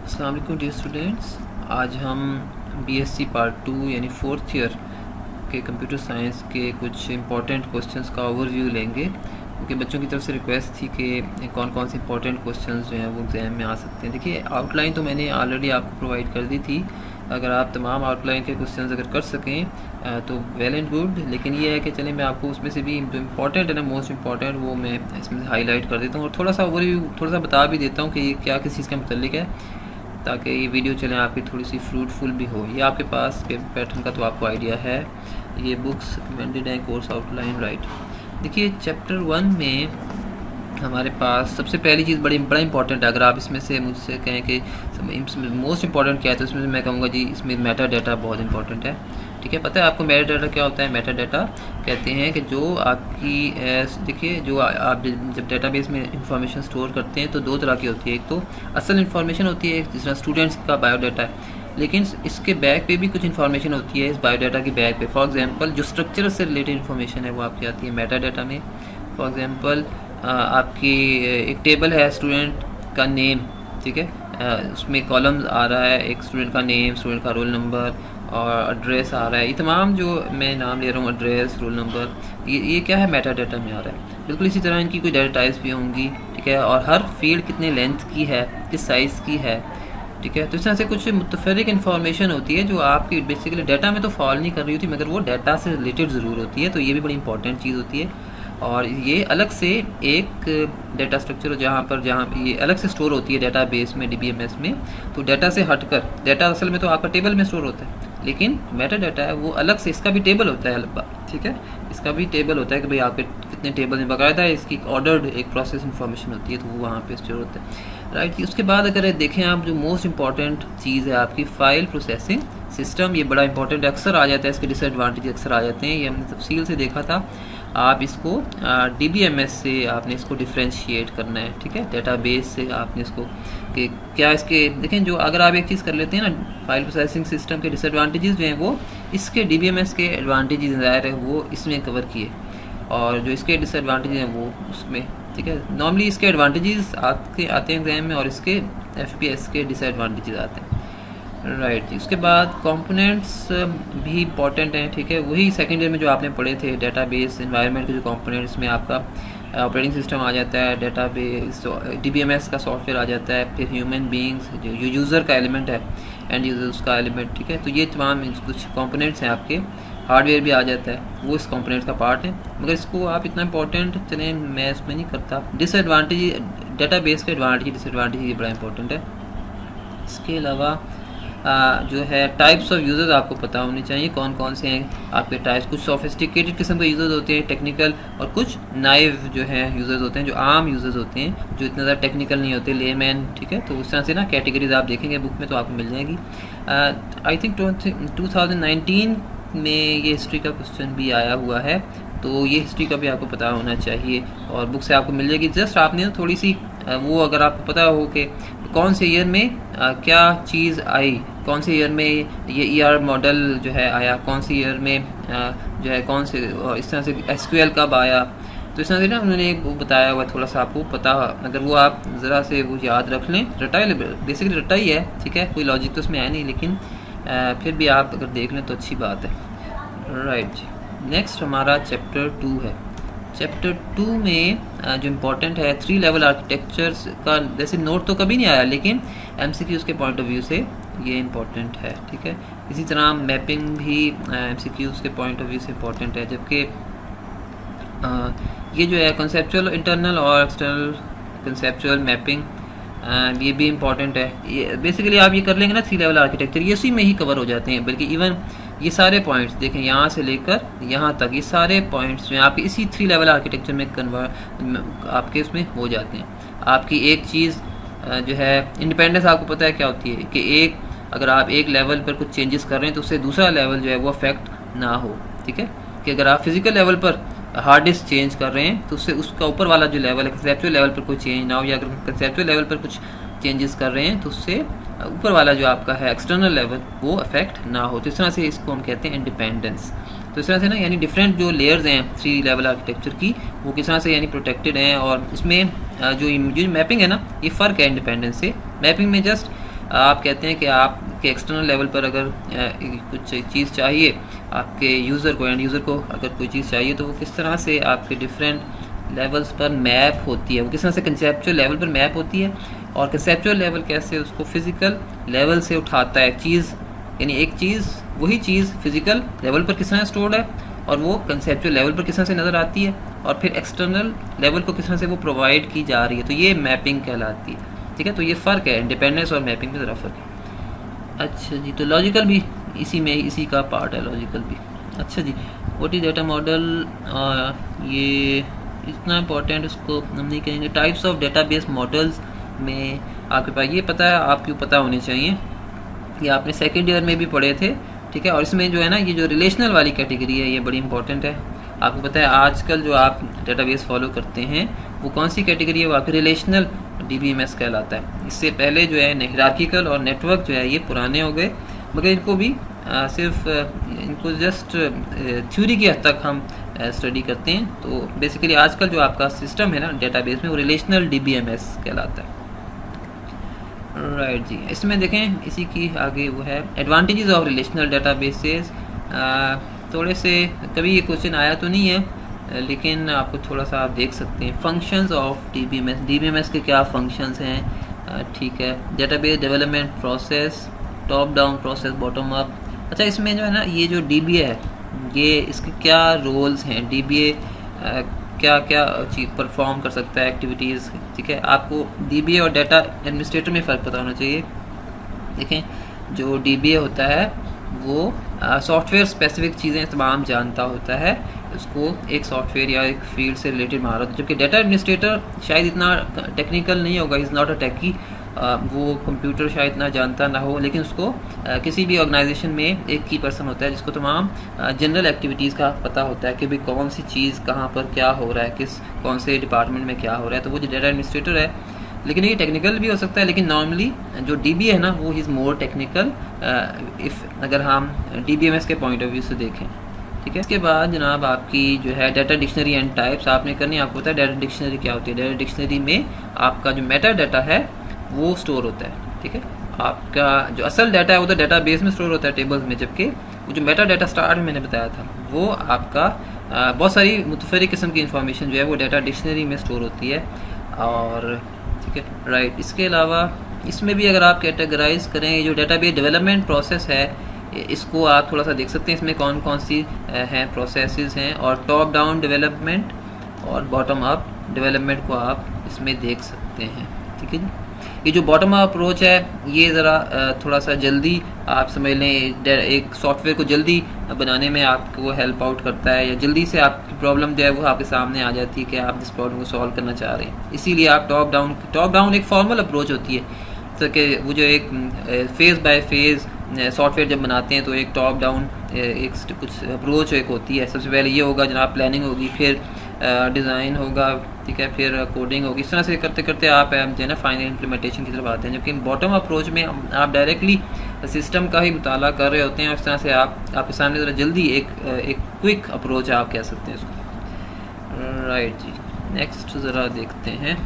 अस्सलाम वालेकुम dear students. आज हम बीएससी पार्ट 2 यानी 4th ईयर के कंप्यूटर साइंस के कुछ इंपॉर्टेंट क्वेश्चंस का ओवरव्यू लेंगे, क्योंकि बच्चों की तरफ से रिक्वेस्ट थी कि कौन कौन से इंपॉर्टेंट क्वेश्चंस जो हैं वो एग्ज़ाम में आ सकते हैं। देखिए, आउटलाइन तो मैंने ऑलरेडी आपको प्रोवाइड कर दी थी। अगर आप तमाम आउटलाइन के क्वेश्चंस अगर कर सकें तो वेल एंड गुड, लेकिन ये है कि चलें मैं आपको उसमें से भी जो इम्पोर्टेंट है ना, मोस्ट इम्पॉर्टेंट, वो मैं इसमें से हाईलाइट कर देता हूँ और थोड़ा सा ओवरव्यू थोड़ा सा बता भी देता हूँ कि ये क्या किस चीज़ के मतलब है, ताकि ये वीडियो चलें आपकी थोड़ी सी फ्रूटफुल भी हो। ये आपके पास पेपर पैटर्न का तो आपको आइडिया है। ये बुक्स रिकमेंडेड हैं, कोर्स आउटलाइन, राइट। देखिए, चैप्टर 1 में हमारे पास सबसे पहली चीज़ बड़ा इंपॉर्टेंट है। अगर आप इसमें से मुझसे कहें कि मोस्ट इंपॉर्टेंट क्या है, तो इसमें से मैं कहूँगा जी इसमें मेटा डाटा बहुत इंपॉर्टेंट है। ठीक है, पता है आपको मेटा डाटा क्या होता है? मेटा डाटा कहते हैं कि जो आपकी देखिए, जो आप जब डेटाबेस में इंफॉर्मेशन स्टोर करते हैं तो दो तरह की होती है। एक तो असल इंफॉर्मेशन होती है, जिस तरह स्टूडेंट्स का बायोडाटा है, लेकिन इसके बैक पे भी कुछ इन्फॉर्मेशन होती है। इस बायोडाटा के बैक पे फॉर एग्जांपल जो स्ट्रक्चर से रिलेटेड इन्फॉर्मेशन है वो आपकी आती है मेटा डाटा में। फॉर एग्जांपल आपकी एक टेबल है स्टूडेंट का नेम, ठीक है, उसमें कॉलम्स आ रहा है, एक स्टूडेंट का नेम, स्टूडेंट का रोल नंबर और एड्रेस आ रहा है। ये तमाम जो मैं नाम ले रहा हूँ, एड्रेस, रोल नंबर, ये क्या है? मेटा डाटा में आ रहा है। बिल्कुल इसी तरह इनकी कोई डाटा टाइप्स भी होंगी, ठीक है, और हर फील्ड कितने लेंथ की है, किस साइज़ की है, ठीक है। तो इस तरह से कुछ मुतफरिक इन्फॉर्मेशन होती है जो आपकी बेसिकली डाटा में तो फॉल नहीं कर रही होती, मगर वो डाटा से रिलेटेड ज़रूर होती है। तो ये भी बड़ी इंपॉर्टेंट चीज़ होती है। और ये अलग से एक डाटा स्ट्रक्चर जहाँ ये अलग से स्टोर होती है डेटाबेस में, डीबीएमएस में। तो डाटा से हटकर, डाटा असल में तो आपका टेबल में स्टोर होता है, लेकिन मेटा डाटा है वो अलग से, इसका भी टेबल होता है, ठीक है, इसका भी टेबल होता है कि भाई आपके कितने टेबल में, बाकायदा इसकी ऑर्डर्ड एक प्रोसेस इन्फॉर्मेशन होती है, तो वो वहाँ पे स्टोर होता है, राइट। उसके बाद अगर देखें आप, जो मोस्ट इंपॉर्टेंट चीज़ है आपकी फाइल प्रोसेसिंग सिस्टम, ये बड़ा इंपॉर्टेंट अक्सर आ जाता है, इसके डिसएडवांटेज अक्सर आ जाते हैं, ये हमने तफसील से देखा था। आप इसको डीबीएमएस से आपने इसको डिफ्रेंशिएट करना है, ठीक है, डाटाबेस से आपने इसको कि क्या इसके, देखें, जो अगर आप एक चीज़ कर लेते हैं ना, फाइल प्रोसेसिंग सिस्टम के डिसएडवांटेजेस जो हैं वो इसके डीबीएमएस के एडवांटेजेस ज़ाहिर है वो इसमें कवर किए, और जो इसके डिसएडवांटेज हैं वो उसमें, ठीक है। नॉर्मली इसके एडवांटेजेस आते हैं एग्जाम में, और इसके एफपीएस के डिसएडवांटेजेस आते हैं, राइट जी। उसके बाद कंपोनेंट्स भी इंपॉर्टेंट हैं, ठीक है, वही सेकेंड ईयर में जो आपने पढ़े थे, डेटाबेस एनवायरनमेंट के जो कंपोनेंट्स में आपका ऑपरेटिंग सिस्टम आ जाता है, डेटाबेस डीबीएमएस का सॉफ्टवेयर आ जाता है, फिर ह्यूमन बींग्स जो यूज़र का एलिमेंट है, एंड यूज़र्स का एलिमेंट, ठीक है। तो ये तमाम कुछ कंपोनेंट्स हैं आपके। हार्डवेयर भी आ जाता है, वो इस कंपोनेंट्स का पार्ट है, मगर इसको आप इतना इंपॉर्टेंट चलें मैं इसमें नहीं करता। डिसएडवांटेज, डेटाबेस के एडवांटेज डिसएडवांटेज ये बड़ा इंपॉर्टेंट है। इसके अलावा जो है टाइप्स ऑफ यूज़र्स आपको पता होने चाहिए, कौन कौन से हैं आपके टाइप्स। कुछ सोफिस्टिकेटेड किस्म के यूज़र्स होते हैं, टेक्निकल, और कुछ नाइव जो है यूज़र्स होते हैं, जो आम यूज़र्स होते हैं, जो इतना ज़्यादा टेक्निकल नहीं होते, लेमैन, ठीक है। तो उस तरह से ना कैटेगरीज आप देखेंगे बुक में तो आपको मिल जाएगी। आई थिंक 2019 में ये हिस्ट्री का क्वेश्चन भी आया हुआ है, तो ये हिस्ट्री का भी आपको पता होना चाहिए, और बुक से आपको मिल जाएगी। जस्ट आपने थोड़ी सी वो, अगर आपको पता हो कि कौन से ईयर में क्या चीज़ आई, कौन से ईयर में ये ईआर मॉडल जो है आया, कौन से ईयर में जो है कौन से, इस तरह से एसक्यूएल कब आया, तो इस तरह से ना उन्होंने वो बताया हुआ, थोड़ा सा आपको पता, अगर वो आप ज़रा से वो याद रख लें, रटा बेसिकली रटा ही है, ठीक है, कोई लॉजिक तो उसमें है नहीं, लेकिन फिर भी आप अगर देख लें तो अच्छी बात है, राइट। नेक्स्ट हमारा चैप्टर 2 है। चैप्टर 2 में जो इम्पोर्टेंट है 3 लेवल आर्किटेक्चर्स का, जैसे नोट तो कभी नहीं आया, लेकिन एमसीक्यूज के पॉइंट ऑफ व्यू से ये इम्पोर्टेंट है, ठीक है। इसी तरह मैपिंग भी एमसीक्यूज के पॉइंट ऑफ व्यू से इम्पोर्टेंट है, जबकि ये जो है कंसेप्चुअल इंटरनल और एक्सटर्नल कंसेप्चुअल मैपिंग, ये भी इम्पॉर्टेंट है। ये बेसिकली आप ये कर लेंगे ना 3 लेवल आर्किटेक्चर, ये उसी में ही कवर हो जाते हैं, बल्कि इवन ये सारे पॉइंट्स देखें, यहाँ से लेकर यहाँ तक, ये सारे पॉइंट्स जो हैं आपके इसी 3 लेवल आर्किटेक्चर में कन्वर्ट आपके उसमें हो जाते हैं। आपकी एक चीज़ जो है इंडिपेंडेंस, आपको पता है क्या होती है कि एक, अगर आप एक लेवल पर कुछ चेंजेस कर रहे हैं तो उससे दूसरा लेवल जो है वो अफेक्ट ना हो, ठीक है। कि अगर आप फिजिकल लेवल पर हार्ड डिस्क चेंज कर रहे हैं तो उससे उसका ऊपर वाला जो लेवल है, कंसेप्चुअल लेवल पर कोई चेंज ना हो, या अगर कंसेप्चुअल लेवल पर कुछ चेंजेस कर रहे हैं तो उससे ऊपर वाला जो आपका है एक्सटर्नल लेवल वो अफेक्ट ना हो। तो इस तरह से इसको हम कहते हैं इंडिपेंडेंस। तो इस तरह से ना, यानी डिफरेंट जो लेयर्स हैं 3 लेवल आर्किटेक्चर की, वो किस तरह से यानी प्रोटेक्टेड हैं, और इसमें जो मैपिंग है ना, ये फ़र्क है इंडिपेंडेंस से। मैपिंग में जस्ट आप कहते हैं कि आपके एक्सटर्नल लेवल पर अगर कुछ चीज़ चाहिए आपके यूज़र को, एंड यूज़र को अगर कोई चीज़ चाहिए तो वो किस तरह से आपके डिफरेंट लेवल्स पर मैप होती है, वो किस तरह से कंसेप्चुअल लेवल पर मैप होती है, और कंसेप्चुअल लेवल कैसे उसको फिज़िकल लेवल से उठाता है चीज़, यानी एक चीज़ वही चीज़ फिज़िकल लेवल पर किस तरह स्टोर्ड है और वो कंसेप्चुअल लेवल पर किस तरह से नज़र आती है, और फिर एक्सटर्नल लेवल को किस तरह से वो प्रोवाइड की जा रही है, तो ये मैपिंग कहलाती है। ठीक है, तो ये फ़र्क है, इंडिपेंडेंस और मैपिंग में ज़रा फ़र्क है। अच्छा जी, तो लॉजिकल भी इसी का पार्ट है, लॉजिकल भी। अच्छा जी, व्हाट इज डेटा मॉडल, ये इतना इम्पोर्टेंट उसको हम नहीं कहेंगे। टाइप्स ऑफ डेटाबेस मॉडल्स में आपके पास ये पता है, आपको पता होने चाहिए, ये आपने सेकेंड ईयर में भी पढ़े थे। ठीक है, और इसमें जो है ना, ये जो रिलेशनल वाली कैटेगरी है ये बड़ी इंपॉर्टेंट है। आपको पता है आजकल जो आप डेटाबेस फॉलो करते हैं वो कौन सी कैटेगरी है, वो आपकी रिलेशनल DBMS कहलाता है। इससे पहले जो है हायरार्किकल और नेटवर्क जो है ये पुराने हो गए, मगर इनको भी सिर्फ इनको जस्ट थ्योरी की हद तक हम स्टडी करते हैं। तो बेसिकली आजकल जो आपका सिस्टम है ना डेटाबेस में, वो रिलेशनल DBMS कहलाता है। राइट जी, इसमें देखें इसी की आगे वो है एडवांटेजेस ऑफ रिलेशनल डेटाबेसेस। थोड़े से कभी ये क्वेश्चन आया तो नहीं है, लेकिन आपको थोड़ा सा आप देख सकते हैं। फंक्शंस ऑफ DBMS के क्या फंक्शंस हैं। ठीक है, database development process, top down process, bottom up. अच्छा, इसमें जो है ना ये जो DBA है, ये इसके क्या रोल्स हैं, DBA क्या क्या चीज़ परफॉर्म कर सकता है, एक्टिविटीज़। ठीक है, आपको DBA और डाटा एडमिनिस्ट्रेटर में फ़र्क पता होना चाहिए। देखें, जो DBA होता है वो सॉफ्टवेयर स्पेसिफिक चीज़ें तमाम जानता होता है, उसको एक सॉफ्टवेयर या एक फील्ड से रिलेटेड महारत। जबकि डाटा एडमिनिस्ट्रेटर शायद इतना टेक्निकल नहीं होगा, इज़ नॉट अ टेकी, वो कंप्यूटर शायद इतना जानता ना हो, लेकिन उसको किसी भी ऑर्गेनाइजेशन में एक की पर्सन होता है जिसको तमाम जनरल एक्टिविटीज़ का पता होता है कि भाई कौन सी चीज़ कहाँ पर क्या हो रहा है, कौन से डिपार्टमेंट में क्या हो रहा है। तो वो जो डाटा एडमिनिस्ट्रेटर है, लेकिन ये टेक्निकल भी हो सकता है, लेकिन नॉर्मली जो DBA है ना वो इज़ मोर टेक्निकल अगर हम DBMS के पॉइंट ऑफ व्यू से देखें। ठीक है, इसके बाद जनाब आपकी जो है डाटा डिक्शनरी एंड टाइप्स आपने करनी है। आपको पता है डाटा डिक्शनरी क्या होती है। डाटा डिक्शनरी में आपका जो मेटा डाटा है वो स्टोर होता है। ठीक है, आपका जो असल डाटा है वो तो डाटाबेस में स्टोर होता है टेबल्स में, जबकि वो जो मेटा डाटा स्टार्ट में मैंने बताया था वो आपका बहुत सारी मुतफरी किस्म की इंफॉर्मेशन जो है वो डाटा डिक्शनरी में स्टोर होती है। और ठीक है, राइट, इसके अलावा इसमें भी अगर आप कैटेगराइज करें, ये जो डेटाबेस डेवलपमेंट प्रोसेस है इसको आप थोड़ा सा देख सकते हैं, इसमें कौन कौन सी हैं प्रोसेसेस हैं, और टॉप डाउन डेवलपमेंट और बॉटम अप डेवलपमेंट को आप इसमें देख सकते हैं। ठीक है जी, ये जो बॉटम अप अप्रोच है ये ज़रा थोड़ा सा जल्दी आप समझ लें, एक सॉफ्टवेयर को जल्दी बनाने में आपको हेल्प आउट करता है, या जल्दी से आपकी प्रॉब्लम जो है वो आपके सामने आ जाती है कि आप जिस प्रॉब्लम को सॉल्व करना चाह रहे हैं। इसीलिए आप टॉप डाउन एक फॉर्मल अप्रोच होती है, तो कि वो जो एक फेज़ बाय फेज़ सॉफ्टवेयर जब बनाते हैं तो एक टॉप डाउन एक कुछ अप्रोच एक होती है। सबसे पहले ये होगा जनाब प्लानिंग होगी, फिर डिज़ाइन होगा, ठीक है, फिर कोडिंग होगी। इस तरह से करते करते आप जो है ना फाइनल इम्प्लीमेंटेशन की तरफ आते हैं। जबकि बॉटम अप्रोच में आप डायरेक्टली सिस्टम का ही मुताला कर रहे होते हैं, और इस तरह से आपके सामने ज़रा जल्दी एक क्विक अप्रोच आप कह सकते हैं इसको। राइट जी, नेक्स्ट ज़रा देखते हैं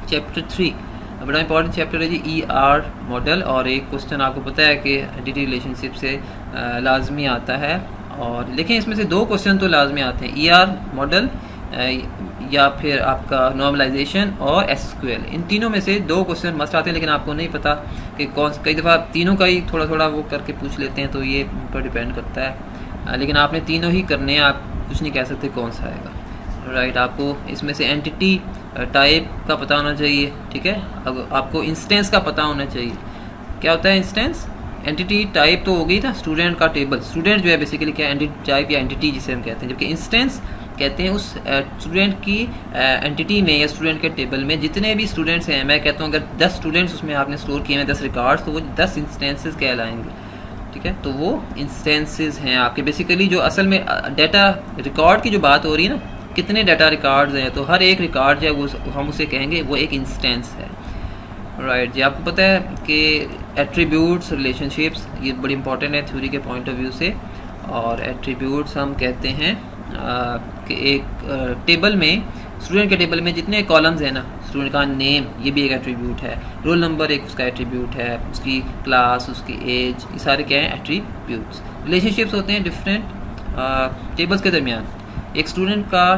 चैप्टर 3, बड़ा इंपॉर्टेंट चैप्टर है जी, ER मॉडल। और एक क्वेश्चन आपको पता है कि एंटिटी रिलेशनशिप से लाजमी आता है, और देखें इसमें से 2 क्वेश्चन तो लाजमी आते हैं, ER मॉडल या फिर आपका नॉर्मलाइजेशन और SQL। इन तीनों में से 2 क्वेश्चन मस्ट आते हैं, लेकिन आपको नहीं पता कि कौन, कई दफ़ा तीनों का ही थोड़ा थोड़ा वो करके पूछ लेते हैं, तो ये पर डिपेंड करता है। लेकिन आपने तीनों ही करने हैं, आप कुछ नहीं कह सकते कौन सा आएगा। राइट, आपको इसमें से एंटिटी टाइप का पता होना चाहिए। ठीक है, अब आपको इंस्टेंस का पता होना चाहिए। क्या होता है इंस्टेंस? एंटिटी टाइप तो हो गई था स्टूडेंट का टेबल, स्टूडेंट जो है बेसिकली क्या एंटिटी टाइप या एंटिटी जिसे हम कहते हैं, जबकि इंस्टेंस कहते हैं उस स्टूडेंट की एंटिटी में या स्टूडेंट के टेबल में जितने भी स्टूडेंट्स हैं। मैं कहता हूँ अगर 10 स्टूडेंट्स उसमें आपने स्टोर किए हैं 10 रिकॉर्ड्स, तो वो 10 इंस्टेंसेस कहलाएंगे। ठीक है, तो वो इंस्टेंसेस हैं आपके। बेसिकली जो असल में डाटा रिकॉर्ड की जो बात हो रही है ना, कितने डाटा रिकॉर्ड्स हैं, तो हर एक रिकॉर्ड जो है वो हम उसे कहेंगे वो एक इंस्टेंस है। राइट जी, आपको पता है कि एट्रीब्यूट्स रिलेशनशिप्स ये बड़ी इंपॉर्टेंट है थ्योरी के पॉइंट ऑफ व्यू से। और एट्रीब्यूट्स हम कहते हैं कि एक टेबल में स्टूडेंट के टेबल में जितने कॉलम्स हैं ना, स्टूडेंट का नेम ये भी एक एट्रीब्यूट है, रोल नंबर एक उसका एट्रीब्यूट है, उसकी क्लास, उसकी एज, ये सारे क्या हैं एट्रीब्यूट्स। रिलेशनशिप्स होते हैं डिफरेंट टेबल्स के दरमियान। एक स्टूडेंट का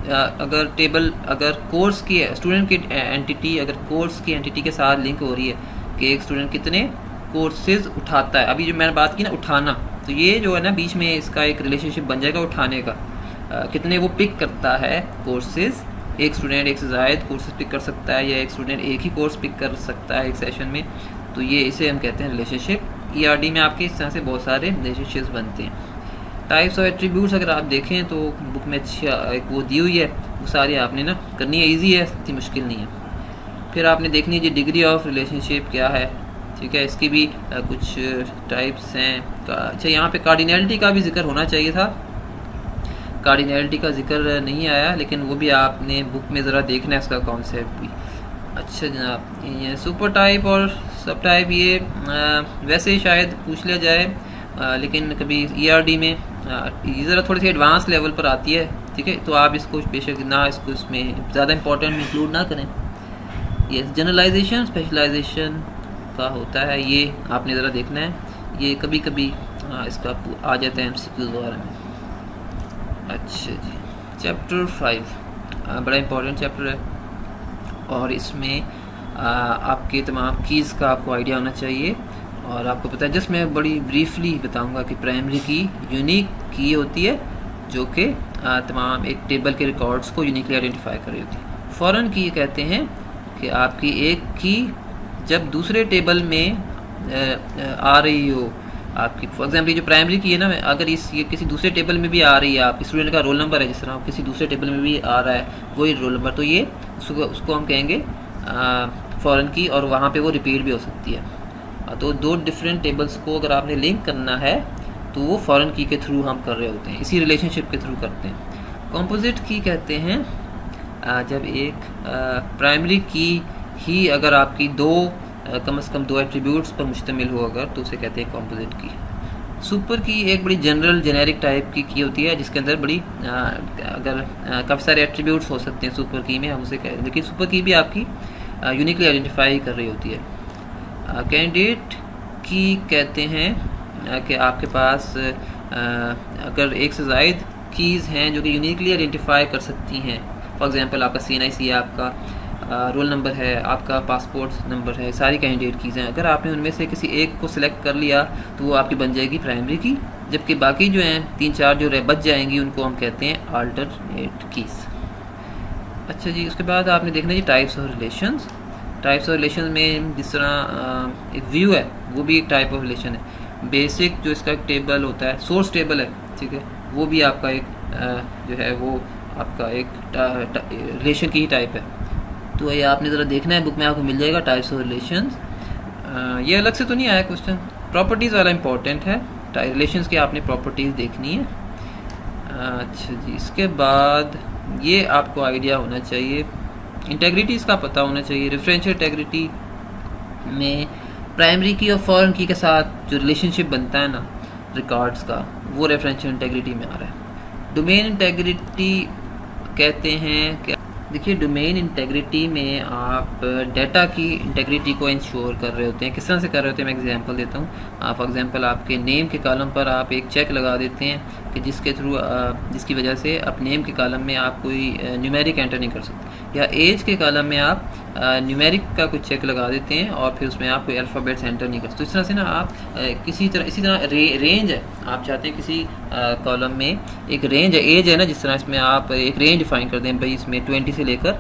अगर कोर्स की स्टूडेंट की एंटिटी अगर कोर्स की एंटिटी के साथ लिंक हो रही है कि एक स्टूडेंट कितने कोर्सेज उठाता है, अभी जो मैंने बात की ना उठाना, तो ये जो है ना बीच में इसका एक रिलेशनशिप बन जाएगा उठाने का। कितने वो पिक करता है कोर्सेज, एक स्टूडेंट एक से ज़ायद कोर्सेज पिक कर सकता है या एक स्टूडेंट एक ही कोर्स पिक कर सकता है एक सेशन में, तो ये इसे हम कहते हैं रिलेशनशिप। ERD में आपके इस तरह से बहुत सारे रिलेशनशिप्स बनते हैं। टाइप्स ऑफ एट्रीब्यूट्स अगर आप देखें तो बुक में अच्छा एक वो दी हुई है, वो सारी आपने ना करनी है, ईजी है, इतनी मुश्किल नहीं है। फिर आपने देखनी है जी डिग्री ऑफ रिलेशनशिप क्या है, ठीक है, इसकी भी कुछ टाइप्स हैं। अच्छा यहाँ पे कार्डिनैलिटी का भी जिक्र होना चाहिए था, कार्डिनैलिटी का जिक्र नहीं आया, लेकिन वो भी आपने बुक में ज़रा देखना है इसका कॉन्सेप्ट भी। अच्छा जनाब, ये सुपर टाइप और सब टाइप ये वैसे ही शायद पूछ लिया जाए, लेकिन कभी ERD में ये ज़रा थोड़ी सी एडवांस लेवल पर आती है, ठीक है, तो आप इसको बेशक ना इसको इसमें ज़्यादा इंपॉर्टेंट इंक्लूड ना करें। ये जनरलाइजेशन स्पेशलाइजेशन का होता है, ये आपने ज़रा देखना है, ये कभी कभी इसका आ जाता है MCQ वगैरह में। अच्छा जी, चैप्टर 5 बड़ा इंपॉर्टेंट चैप्टर है और इसमें आपके तमाम कीज़ का आपको आइडिया होना चाहिए। और आपको पता है, जस्ट मैं बड़ी ब्रीफली बताऊंगा कि प्राइमरी की यूनिक की होती है जो कि तमाम एक टेबल के रिकॉर्ड्स को यूनिकली आइडेंटिफाई कर रही होती है। फॉरेन की कहते हैं कि आपकी एक की जब दूसरे टेबल में आ रही हो आपकी, फॉर एग्जाम्पल जो प्राइमरी की है ना, अगर ये किसी दूसरे टेबल में भी आ रही है, आप स्टूडेंट का रोल नंबर है जिस तरह किसी दूसरे टेबल में भी आ रहा है वही रोल नंबर, तो ये उसको हम कहेंगे फॉरेन की, और वहाँ पे वो रिपीट भी हो सकती है। तो दो डिफरेंट टेबल्स को अगर आपने लिंक करना है तो वो फॉरेन की के थ्रू हम कर रहे होते हैं, इसी रिलेशनशिप के थ्रू करते हैं। कंपोजिट की कहते हैं जब एक प्राइमरी की ही अगर आपकी कम से कम दो एट्रीब्यूट्स पर मुश्तमिल हो अगर, तो उसे कहते हैं कंपोजिट की। सुपर की एक बड़ी जनरल जेनेरिक टाइप की होती है जिसके अंदर बड़ी अगर काफ़ी सारे एट्रीब्यूट्स हो सकते हैं सुपर की में, हम उसे कहते हैं, लेकिन सुपर की भी आपकी यूनिकली आइडेंटिफाई कर रही होती है। कैंडिडेट की कहते हैं कि आपके पास अगर एक से ज़ायद कीज़ हैं जो कि यूनिकली आइडेंटिफाई कर सकती हैं, फॉर एग्जांपल आपका CNIC है, आपका रोल नंबर है, आपका पासपोर्ट नंबर है, सारी कैंडिडेट कीज़ हैं, अगर आपने उनमें से किसी एक को सिलेक्ट कर लिया तो वो आपकी बन जाएगी प्राइमरी की, जबकि बाकी जो हैं 3-4 जो बच जाएंगी उनको हम कहते हैं अल्टरनेट कीज़। अच्छा जी, उसके बाद आपने देखना जी types of relations. Types of relation में जिस तरह एक व्यू है वो भी एक टाइप ऑफ रिलेशन है। बेसिक जो इसका एक टेबल होता है, सोर्स टेबल है, ठीक है, वो भी आपका एक जो है वो आपका एक रिलेशन की ही टाइप है। तो ये आपने ज़रा देखना है, बुक में आपको मिल जाएगा टाइप्स ऑफ रिलेशंस। ये अलग से तो नहीं आया क्वेश्चन, प्रॉपर्टीज़ वाला इंपॉर्टेंट है, रिलेशंस की आपने प्रॉपर्टीज़ देखनी है। अच्छा जी, इसके बाद ये आपको आइडिया होना चाहिए, इंटेग्रिटी इसका पता होना चाहिए। रेफरेंशियल इंटेग्रिटी में प्राइमरी की और फॉरेन की के साथ जो रिलेशनशिप बनता है ना रिकॉर्ड्स का, वो रेफरेंशियल इंटेग्रिटी में आ रहा है। डोमेन इंटेग्रिटी कहते हैं कि देखिए, डोमेन इंटेग्रिटी में आप डाटा की इंटेग्रिटी को इंश्योर कर रहे होते हैं। किस तरह से कर रहे होते हैं, मैं एग्जांपल देता हूँ। फॉर एग्जांपल आपके नेम के कॉलम पर आप एक चेक लगा देते हैं कि जिसकी वजह से आप नेम के कॉलम में आप कोई न्यूमेरिक एंटर नहीं कर सकते, या एज के कॉलम में आप न्यूमेरिक का कुछ चेक लगा देते हैं और फिर उसमें आप कोई अल्फ़ाबेट्स एंटर नहीं कर सकते। तो इस तरह से ना आप इसी तरह रेंज है, आप चाहते हैं किसी कॉलम में एक रेंज है, एज है ना, जिस तरह इसमें आप एक रेंज डिफाइन कर दें, भाई इसमें 20 से लेकर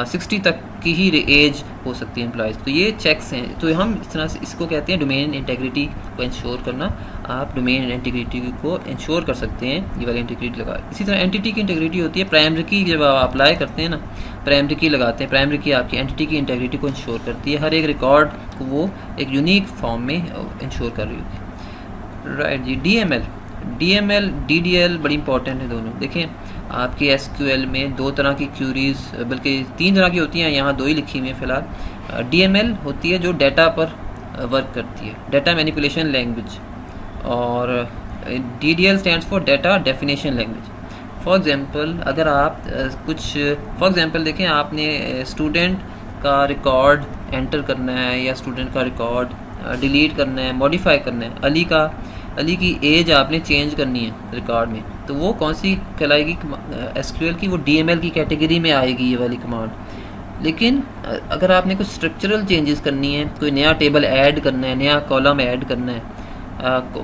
60 तक की ही एज हो सकती है एम्प्लॉयज़। तो ये चेक्स हैं, तो हम इस तरह से इसको कहते हैं डोमेन इंटेग्रिटी को इंश्योर करना। आप डोमेन इंटीग्रिटी को इंश्योर कर सकते हैं ये वाली इंटीग्रिटी लगा। इसी तरह एंटिटी की इंटीग्रिटी होती है। प्राइमरी की जब आप अप्लाई करते हैं ना, प्राइमरी की लगाते हैं, प्राइमरी की आपकी एंटिटी की इंटीग्रिटी को इंश्योर करती है, हर एक रिकॉर्ड को वो एक यूनिक फॉर्म में इंश्योर कर रही होती है। राइट जी, DML DDL बड़ी इंपॉर्टेंट है दोनों। देखें, आपके SQL में दो तरह की क्यूरीज, बल्कि 3 तरह की होती हैं, यहाँ 2 ही लिखी हुई हैं फ़िलहाल। DML होती है जो डाटा पर वर्क करती है, डाटा मैनिपुलेशन लैंग्वेज, और DDL stands for data definition language. For example अगर आप कुछ फॉर एग्ज़ाम्पल देखें, आपने स्टूडेंट का रिकॉर्ड एंटर करना है या स्टूडेंट का रिकॉर्ड डिलीट करना है, मॉडिफाई करना है। अली की एज आपने चेंज करनी है रिकॉर्ड में, तो वो कौन सी कहलाएगी एसक्यूएल की? वो डीएमएल की कैटेगरी में आएगी ये वाली कमांड। लेकिन अगर आपने कुछ स्ट्रक्चरल चेंजेस करनी है, कोई नया टेबल ऐड करना है, नया कॉलम ऐड करना है,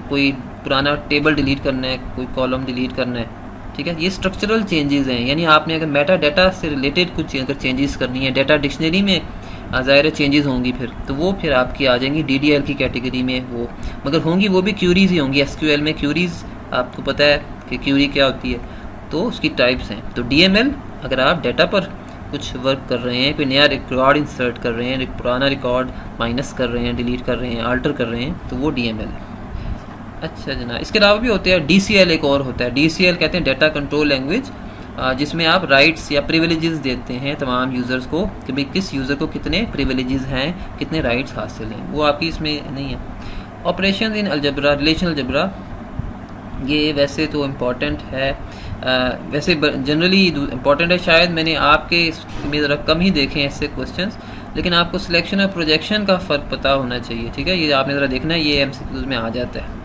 कोई पुराना टेबल डिलीट करना है, कोई कॉलम डिलीट करना है, ठीक है, ये स्ट्रक्चरल चेंजेस हैं। यानी आपने अगर मेटा डाटा से रिलेटेड कुछ अगर चेंजेस करनी है, डाटा डिक्शनरी में ज़ाहिर चेंजेस होंगी फिर फिर आपकी आ जाएंगी डीडीएल की कैटेगरी में वो, मगर होंगी वो भी क्यूरीज ही होंगी। एसक्यूएल में क्यूरीज आपको पता है कि क्यूरी क्या होती है, तो उसकी टाइप्स हैं। तो डीएमएल अगर आप डाटा पर कुछ वर्क कर रहे हैं, कोई नया रिकॉर्ड इंसर्ट कर रहे हैं, पुराना रिकॉर्ड माइनस कर रहे हैं, डिलीट कर रहे हैं, अल्टर कर रहे हैं, तो वो डीएमएल है। अच्छा जना, इसके अलावा भी होते हैं डीसीएल, एक और होता है डीसीएल, कहते हैं डाटा कंट्रोल लैंग्वेज, जिसमें आप राइट्स या प्रिविलेजेस देते हैं तमाम यूज़र्स को कि भाई किस यूज़र को कितने प्रिविलेजेस हैं, कितने राइट्स हासिल हैं, वो आपकी इसमें नहीं है। Operation in algebra, relational algebra, ये वैसे तो इम्पॉर्टेंट है, वैसे जनरली इम्पॉर्टेंट है। शायद मैंने आपके में ज़रा कम ही देखे हैं इससे क्वेश्चंस, लेकिन आपको सिलेक्शन और प्रोजेक्शन का फ़र्क पता होना चाहिए, ठीक है। ये आपने ज़रा देखना है, ये एमसीक्यूज़ में आ जाता है।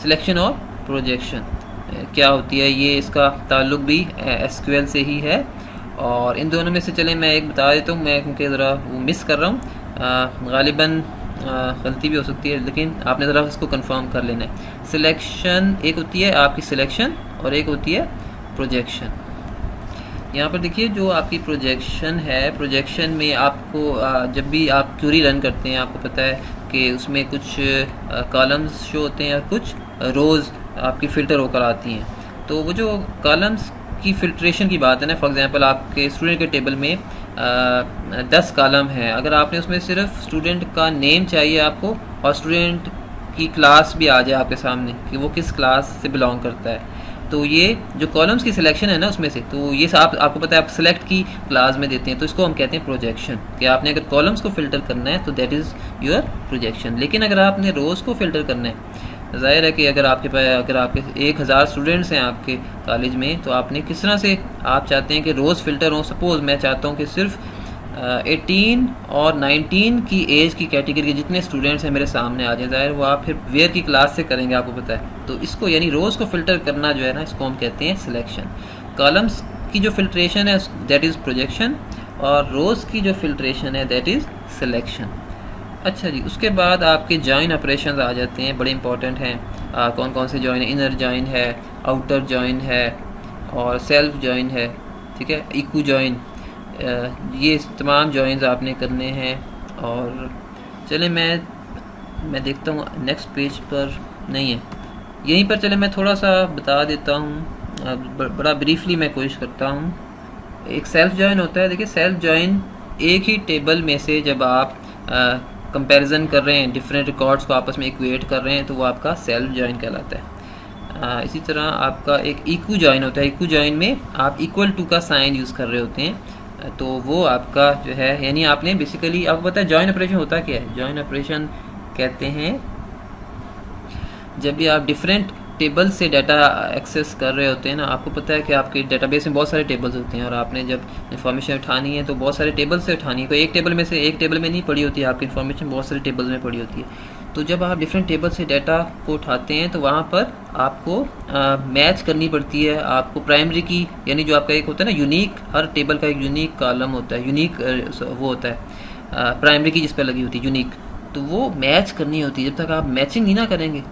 सिलेक्शन और प्रोजेक्शन क्या होती है, ये इसका ताल्लुक भी एसक्यूएल से ही है। और इन दोनों में से चले मैं एक बता देता हूँ, मैं क्योंकि ज़रा वो मिस कर रहा हूँ, गालिबन गलती भी हो सकती है, लेकिन आपने ज़रा इसको कंफर्म कर लेना है। सिलेक्शन एक होती है आपकी सिलेक्शन और एक होती है प्रोजेक्शन। यहाँ पर देखिए जो आपकी प्रोजेक्शन है, प्रोजेक्शन में आपको जब भी आप क्यूरी रन करते हैं, आपको पता है कि उसमें कुछ कॉलम्स शो होते हैं और कुछ रोज़ आपकी फ़िल्टर होकर आती हैं। तो वो जो कॉलम्स की फ़िल्ट्रेशन की बात है ना, फॉर एग्जांपल आपके स्टूडेंट के टेबल में 10 कॉलम है, अगर आपने उसमें सिर्फ स्टूडेंट का नेम चाहिए आपको और स्टूडेंट की क्लास भी आ जाए आपके सामने कि वो किस क्लास से बिलोंग करता है, तो ये जो कॉलम्स की सिलेक्शन है ना उसमें से, तो ये आपको पता है आप सेलेक्ट की क्लास में देते हैं, तो इसको हम कहते हैं प्रोजेक्शन। कि आपने अगर कॉलम्स को फ़िल्टर करना है तो दैट इज़ योर प्रोजेक्शन। लेकिन अगर आपने रोज़ को फ़िल्टर करना है, ज़ाहिर है कि अगर आपके 1000 स्टूडेंट्स हैं आपके कॉलेज में, तो आपने किस तरह से आप चाहते हैं कि रोज़ फ़िल्टर हो। सपोज़ मैं चाहता हूँ कि सिर्फ 18 और 19 की एज की कैटेगरी के जितने स्टूडेंट्स हैं मेरे सामने आ जाए, ज़ाहिर वो आप फिर वेयर की क्लास से करेंगे, आपको पता है। तो इसको यानी रोज़ को फ़िल्टर करना जो है ना, इसको हम कहते हैं सिलेक्शन। कॉलम्स की जो फ़िल्ट्रेशन है दैट इज़ प्रोजेक्शन, और रोज़ की जो फ़िल्ट्रेशन है दैट इज़ सिलेक्शन। अच्छा जी, उसके बाद आपके जॉइन ऑपरेशंस आ जाते हैं, बड़े इंपॉर्टेंट हैं। कौन कौन से जॉइन है? इनर जॉइन है, आउटर जॉइन है और सेल्फ जॉइन है, ठीक है, इक्वू जॉइन, ये तमाम जॉइंस आपने करने हैं। और चले मैं देखता हूँ नेक्स्ट पेज पर नहीं है, यहीं पर चले मैं थोड़ा सा बता देता हूँ, बड़ा ब्रीफली मैं कोशिश करता हूँ। एक सेल्फ जॉइन होता है। देखिए सेल्फ जॉइन एक ही टेबल में से जब आप कंपैरिजन कर रहे हैं, डिफरेंट रिकॉर्ड्स को आपस में इक्वेट कर रहे हैं, तो वो आपका सेल्फ जॉइन कहलाता है। इसी तरह आपका एक इक्वू जॉइन होता है। इक्वू जॉइन में आप इक्वल टू का साइन यूज़ कर रहे होते हैं, तो वो आपका जो है, यानी आपने बेसिकली, आपको पता है जॉइन ऑपरेशन होता क्या है? जॉइन ऑपरेशन कहते हैं जब भी आप डिफरेंट टेबल से डाटा एक्सेस कर रहे होते हैं ना, आपको पता है कि आपके डेटाबेस में बहुत सारे टेबल्स होते हैं और आपने जब इन्फॉर्मेशन उठानी है तो बहुत सारे टेबल से उठानी है। कोई एक टेबल में से एक टेबल में नहीं पड़ी होती है आपकी इन्फॉर्मेशन, बहुत सारे टेबल्स में पड़ी होती है। तो जब आप डिफरेंट टेबल से डाटा को उठाते हैं तो वहाँ पर आपको मैच करनी पड़ती है। आपको प्राइमरी की, यानी जो आपका एक होता है ना यूनिक, हर टेबल का एक यूनिक कॉलम होता है, यूनिक वो होता है प्राइमरी की जिस पर लगी होती है यूनिक, तो वो मैच करनी होती है। जब तक आप मैचिंग नहीं ना करेंगे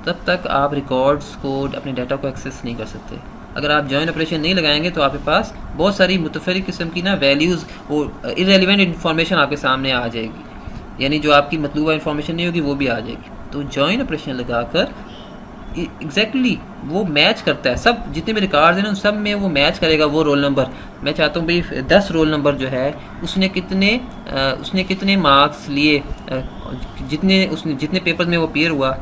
तब तक आप रिकॉर्ड्स को, अपने डाटा को एक्सेस नहीं कर सकते। अगर आप जॉइन ऑपरेशन नहीं लगाएंगे तो आपके पास बहुत सारी मुतफरिक किस्म की ना वैल्यूज़ और इररेलेवेंट इन्फॉर्मेशन आपके सामने आ जाएगी, यानी जो आपकी मतलूबा इन्फॉर्मेशन नहीं होगी वो भी आ जाएगी। तो जॉइन ऑपरेशन लगाकर एग्जैक्टली वो मैच करता है, सब जितने भी रिकॉर्ड्स हैं उन सब में वो मैच करेगा वो रोल नंबर। मैं चाहता हूँ भाई 10 रोल नंबर जो है उसने कितने मार्क्स लिए, जितने पेपर में वो अपीयर हुआ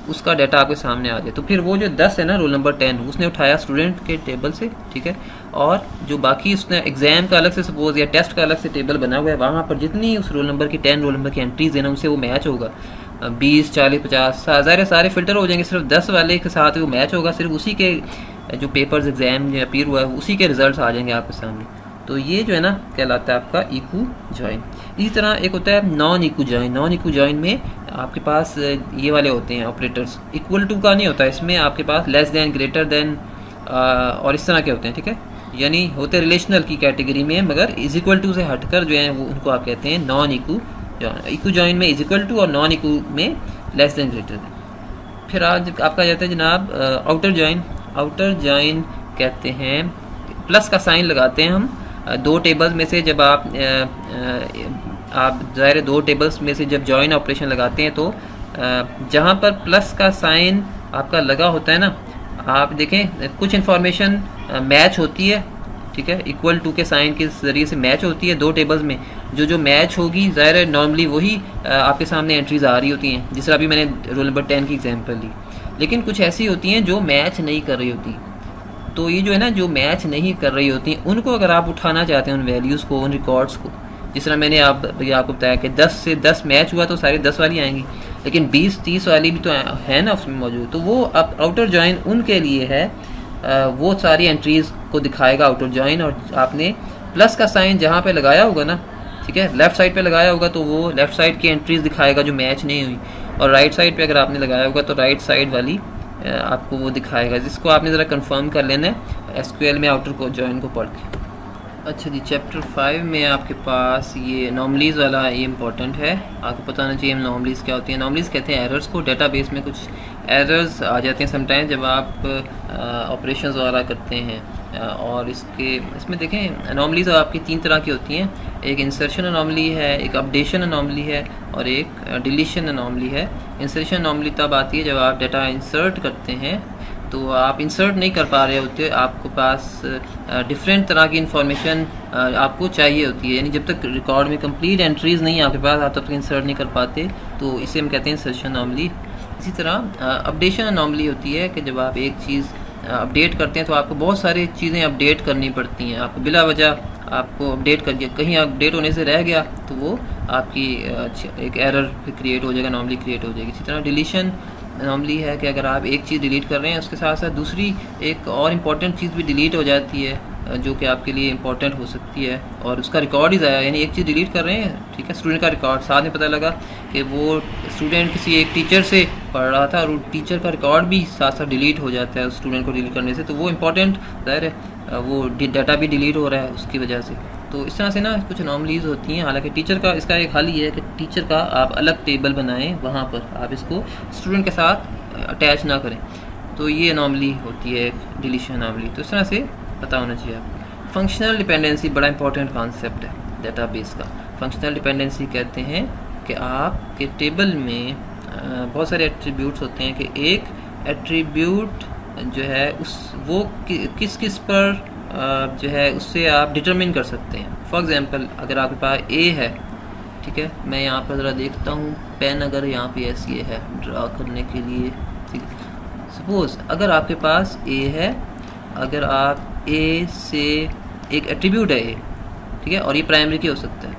उसका डाटा आपके सामने आ जाए। तो फिर वो जो 10 है ना, रोल नंबर 10 उसने उठाया स्टूडेंट के टेबल से, ठीक है, और जो बाकी उसने एग्जाम का अलग से सपोज या टेस्ट का अलग से टेबल बना हुआ है, वहाँ पर जितनी उस रोल नंबर की 10 रोल नंबर की एंट्रीज है ना, उनसे वो मैच होगा। 20, 40, 50 सारे फिल्टर हो जाएंगे, सिर्फ 10 वाले के साथ वो मैच होगा, सिर्फ उसी के जो पेपर्स एग्जाम में अपीयर हुआ है उसी के रिजल्ट्स आ जाएंगे आपके सामने। तो ये जो है ना कहलाता है आपका इक्वू जॉइन। इसी तरह एक होता है नॉन इक्वू जॉइन। नॉन इक्वू जॉइन में आपके पास ये वाले होते हैं ऑपरेटर्स, इक्वल टू का नहीं होता, इसमें आपके पास लेस देन, ग्रेटर देन और इस तरह के होते हैं, ठीक है, यानी होते रिलेशनल की कैटेगरी में, मगर इज इक्वल टू से हटकर जो है वो उनको आप कहते हैं नॉन इक्वू जॉइन। इक्वू जॉइन में इज इक्वल टू और नॉन इक्वू में लेस देन, ग्रेटर देन। फिर आज आपका जाता है जनाब आउटर जॉइन। आउटर जॉइन कहते हैं प्लस का साइन लगाते हैं हम दो टेबल्स में से, जब आप ज़ाहिर दो टेबल्स में से जब जॉइन ऑपरेशन लगाते हैं तो जहाँ पर प्लस का साइन आपका लगा होता है ना, आप देखें कुछ इन्फॉर्मेशन मैच होती है, ठीक है, इक्वल टू के साइन के ज़रिए से मैच होती है दो टेबल्स में। जो मैच होगी ज़ाहिर है नॉर्मली वही आपके सामने एंट्रीज आ रही होती हैं, जिस तरह अभी मैंने रोल नंबर 10 की एग्जांपल ली। लेकिन कुछ ऐसी होती हैं जो मैच नहीं कर रही होती, तो ये जो है ना जो मैच नहीं कर रही होती हैं उनको अगर आप उठाना चाहते हैं, उन वैल्यूज़ को, उन रिकॉर्ड्स को, जिस तरह मैंने आपको बताया कि 10 से 10 मैच हुआ तो सारे 10 वाली आएंगी, लेकिन 20-30 वाली भी तो है ना उसमें मौजूद, तो वो अब आउटर जॉइन उनके लिए है, वो सारी एंट्रीज़ को दिखाएगा आउटर जॉइन। और आपने प्लस का साइन जहाँ पे लगाया होगा ना, ठीक है, लेफ़्ट साइड पे लगाया होगा तो वो लेफ़्ट साइड की एंट्रीज़ दिखाएगा जो मैच नहीं हुई, और राइट साइड पे अगर आपने लगाया होगा तो राइट साइड वाली आपको वो दिखाएगा, जिसको आपने ज़रा कंफर्म कर लेना है एसक्यूएल में आउटर को जॉइन को पढ़ के। अच्छा जी, चैप्टर 5 में आपके पास ये नॉर्मलीज़ वाला ये इंपॉर्टेंट है, आपको पता होना चाहिए नॉर्मलीज़ क्या होती है। नॉर्मलीज़ कहते हैं एरर्स को। डेटाबेस में कुछ एरर्स आ जाते हैं समटाइम जब आप ऑपरेशंस वगैरह करते हैं, और इसमें देखें अनॉमलीज आपकी 3 तरह की होती हैं, एक इंसर्शन अनॉमली है, एक अपडेशन अनॉमली है, और एक डिलीशन अनॉमली है। इंसर्शन अनॉमली तब आती है जब आप डाटा इंसर्ट करते हैं तो आप इंसर्ट नहीं कर पा रहे होते, आपको पास डिफरेंट तरह की इंफॉर्मेशन आपको चाहिए होती है, यानी जब तक रिकॉर्ड में कंप्लीट एंट्रीज़ नहीं आपके पास, आप तब तक इंसर्ट नहीं कर पाते, तो इसे हम कहते हैं इंसर्शन अनॉमली। इसी तरह अपडेशन अनॉमली होती है कि जब आप एक चीज़ अपडेट करते हैं तो आपको बहुत सारी चीज़ें अपडेट करनी पड़ती हैं, आपको बिला वजह आपको अपडेट कर दिया, कहीं अपडेट होने से रह गया तो वो आपकी एक एरर क्रिएट हो जाएगा, नॉर्मली क्रिएट हो जाएगी। इसी तरह डिलीशन नॉर्मली है कि अगर आप एक चीज़ डिलीट कर रहे हैं उसके साथ साथ दूसरी एक और इम्पॉर्टेंट चीज़ भी डिलीट हो जाती है जो कि आपके लिए इम्पॉर्टेंट हो सकती है, और उसका रिकॉर्ड ही ज़ाया, यानी एक चीज़ डिलीट कर रहे हैं, ठीक है, स्टूडेंट का रिकॉर्ड, साथ में पता लगा कि वो स्टूडेंट किसी एक टीचर से पढ़ रहा था और टीचर का रिकॉर्ड भी साथ साथ डिलीट हो जाता है उस स्टूडेंट को डिलीट करने से, तो वो इम्पॉर्टेंट ज़ाहिर है वो डाटा भी डिलीट हो रहा है उसकी वजह से। तो इस तरह से ना कुछ अनॉमलीज़ होती हैं। हालांकि टीचर का इसका एक हल ये है कि टीचर का आप अलग टेबल बनाएं, वहाँ पर आप इसको स्टूडेंट के साथ अटैच ना करें, तो ये अनॉमली होती है डिलीशन अनॉमली। तो इस तरह से पता होना चाहिए आपको। फंक्शनल डिपेंडेंसी बड़ा इंपॉर्टेंट कॉन्सेप्ट है डेटाबेस का। फंक्शनल डिपेंडेंसी कहते हैं कि आपके टेबल में बहुत सारे एट्रीब्यूट्स होते हैं कि एक एट्रीब्यूट जो है वो किस किस पर जो है उससे आप डिटरमिन कर सकते हैं। फॉर एग्जांपल अगर आपके पास ए है, ठीक है, मैं यहाँ पर ज़रा देखता हूँ पेन अगर यहाँ पे ऐसी है ड्रा करने के लिए, ठीक है, सपोज़ अगर आपके पास ए है, अगर आप ए से एक एट्रीब्यूट है ए, ठीक है, और ये प्राइमरी की हो सकता है,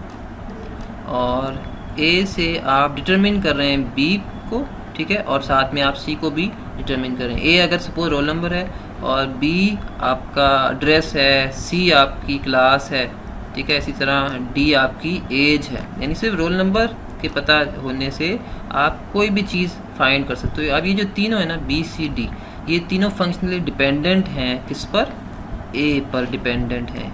और ए से आप डिटरमिन कर रहे हैं बी को, ठीक है, और साथ में आप सी को भी डिटरमिन करें। ए अगर सपोज रोल नंबर है और बी आपका एड्रेस है, सी आपकी क्लास है, ठीक है, इसी तरह डी आपकी एज है, यानी सिर्फ रोल नंबर के पता होने से आप कोई भी चीज़ फाइंड कर सकते हो। अब ये जो तीनों है ना बी सी डी, ये तीनों फंक्शनली डिपेंडेंट हैं, किस पर, ए पर डिपेंडेंट हैं,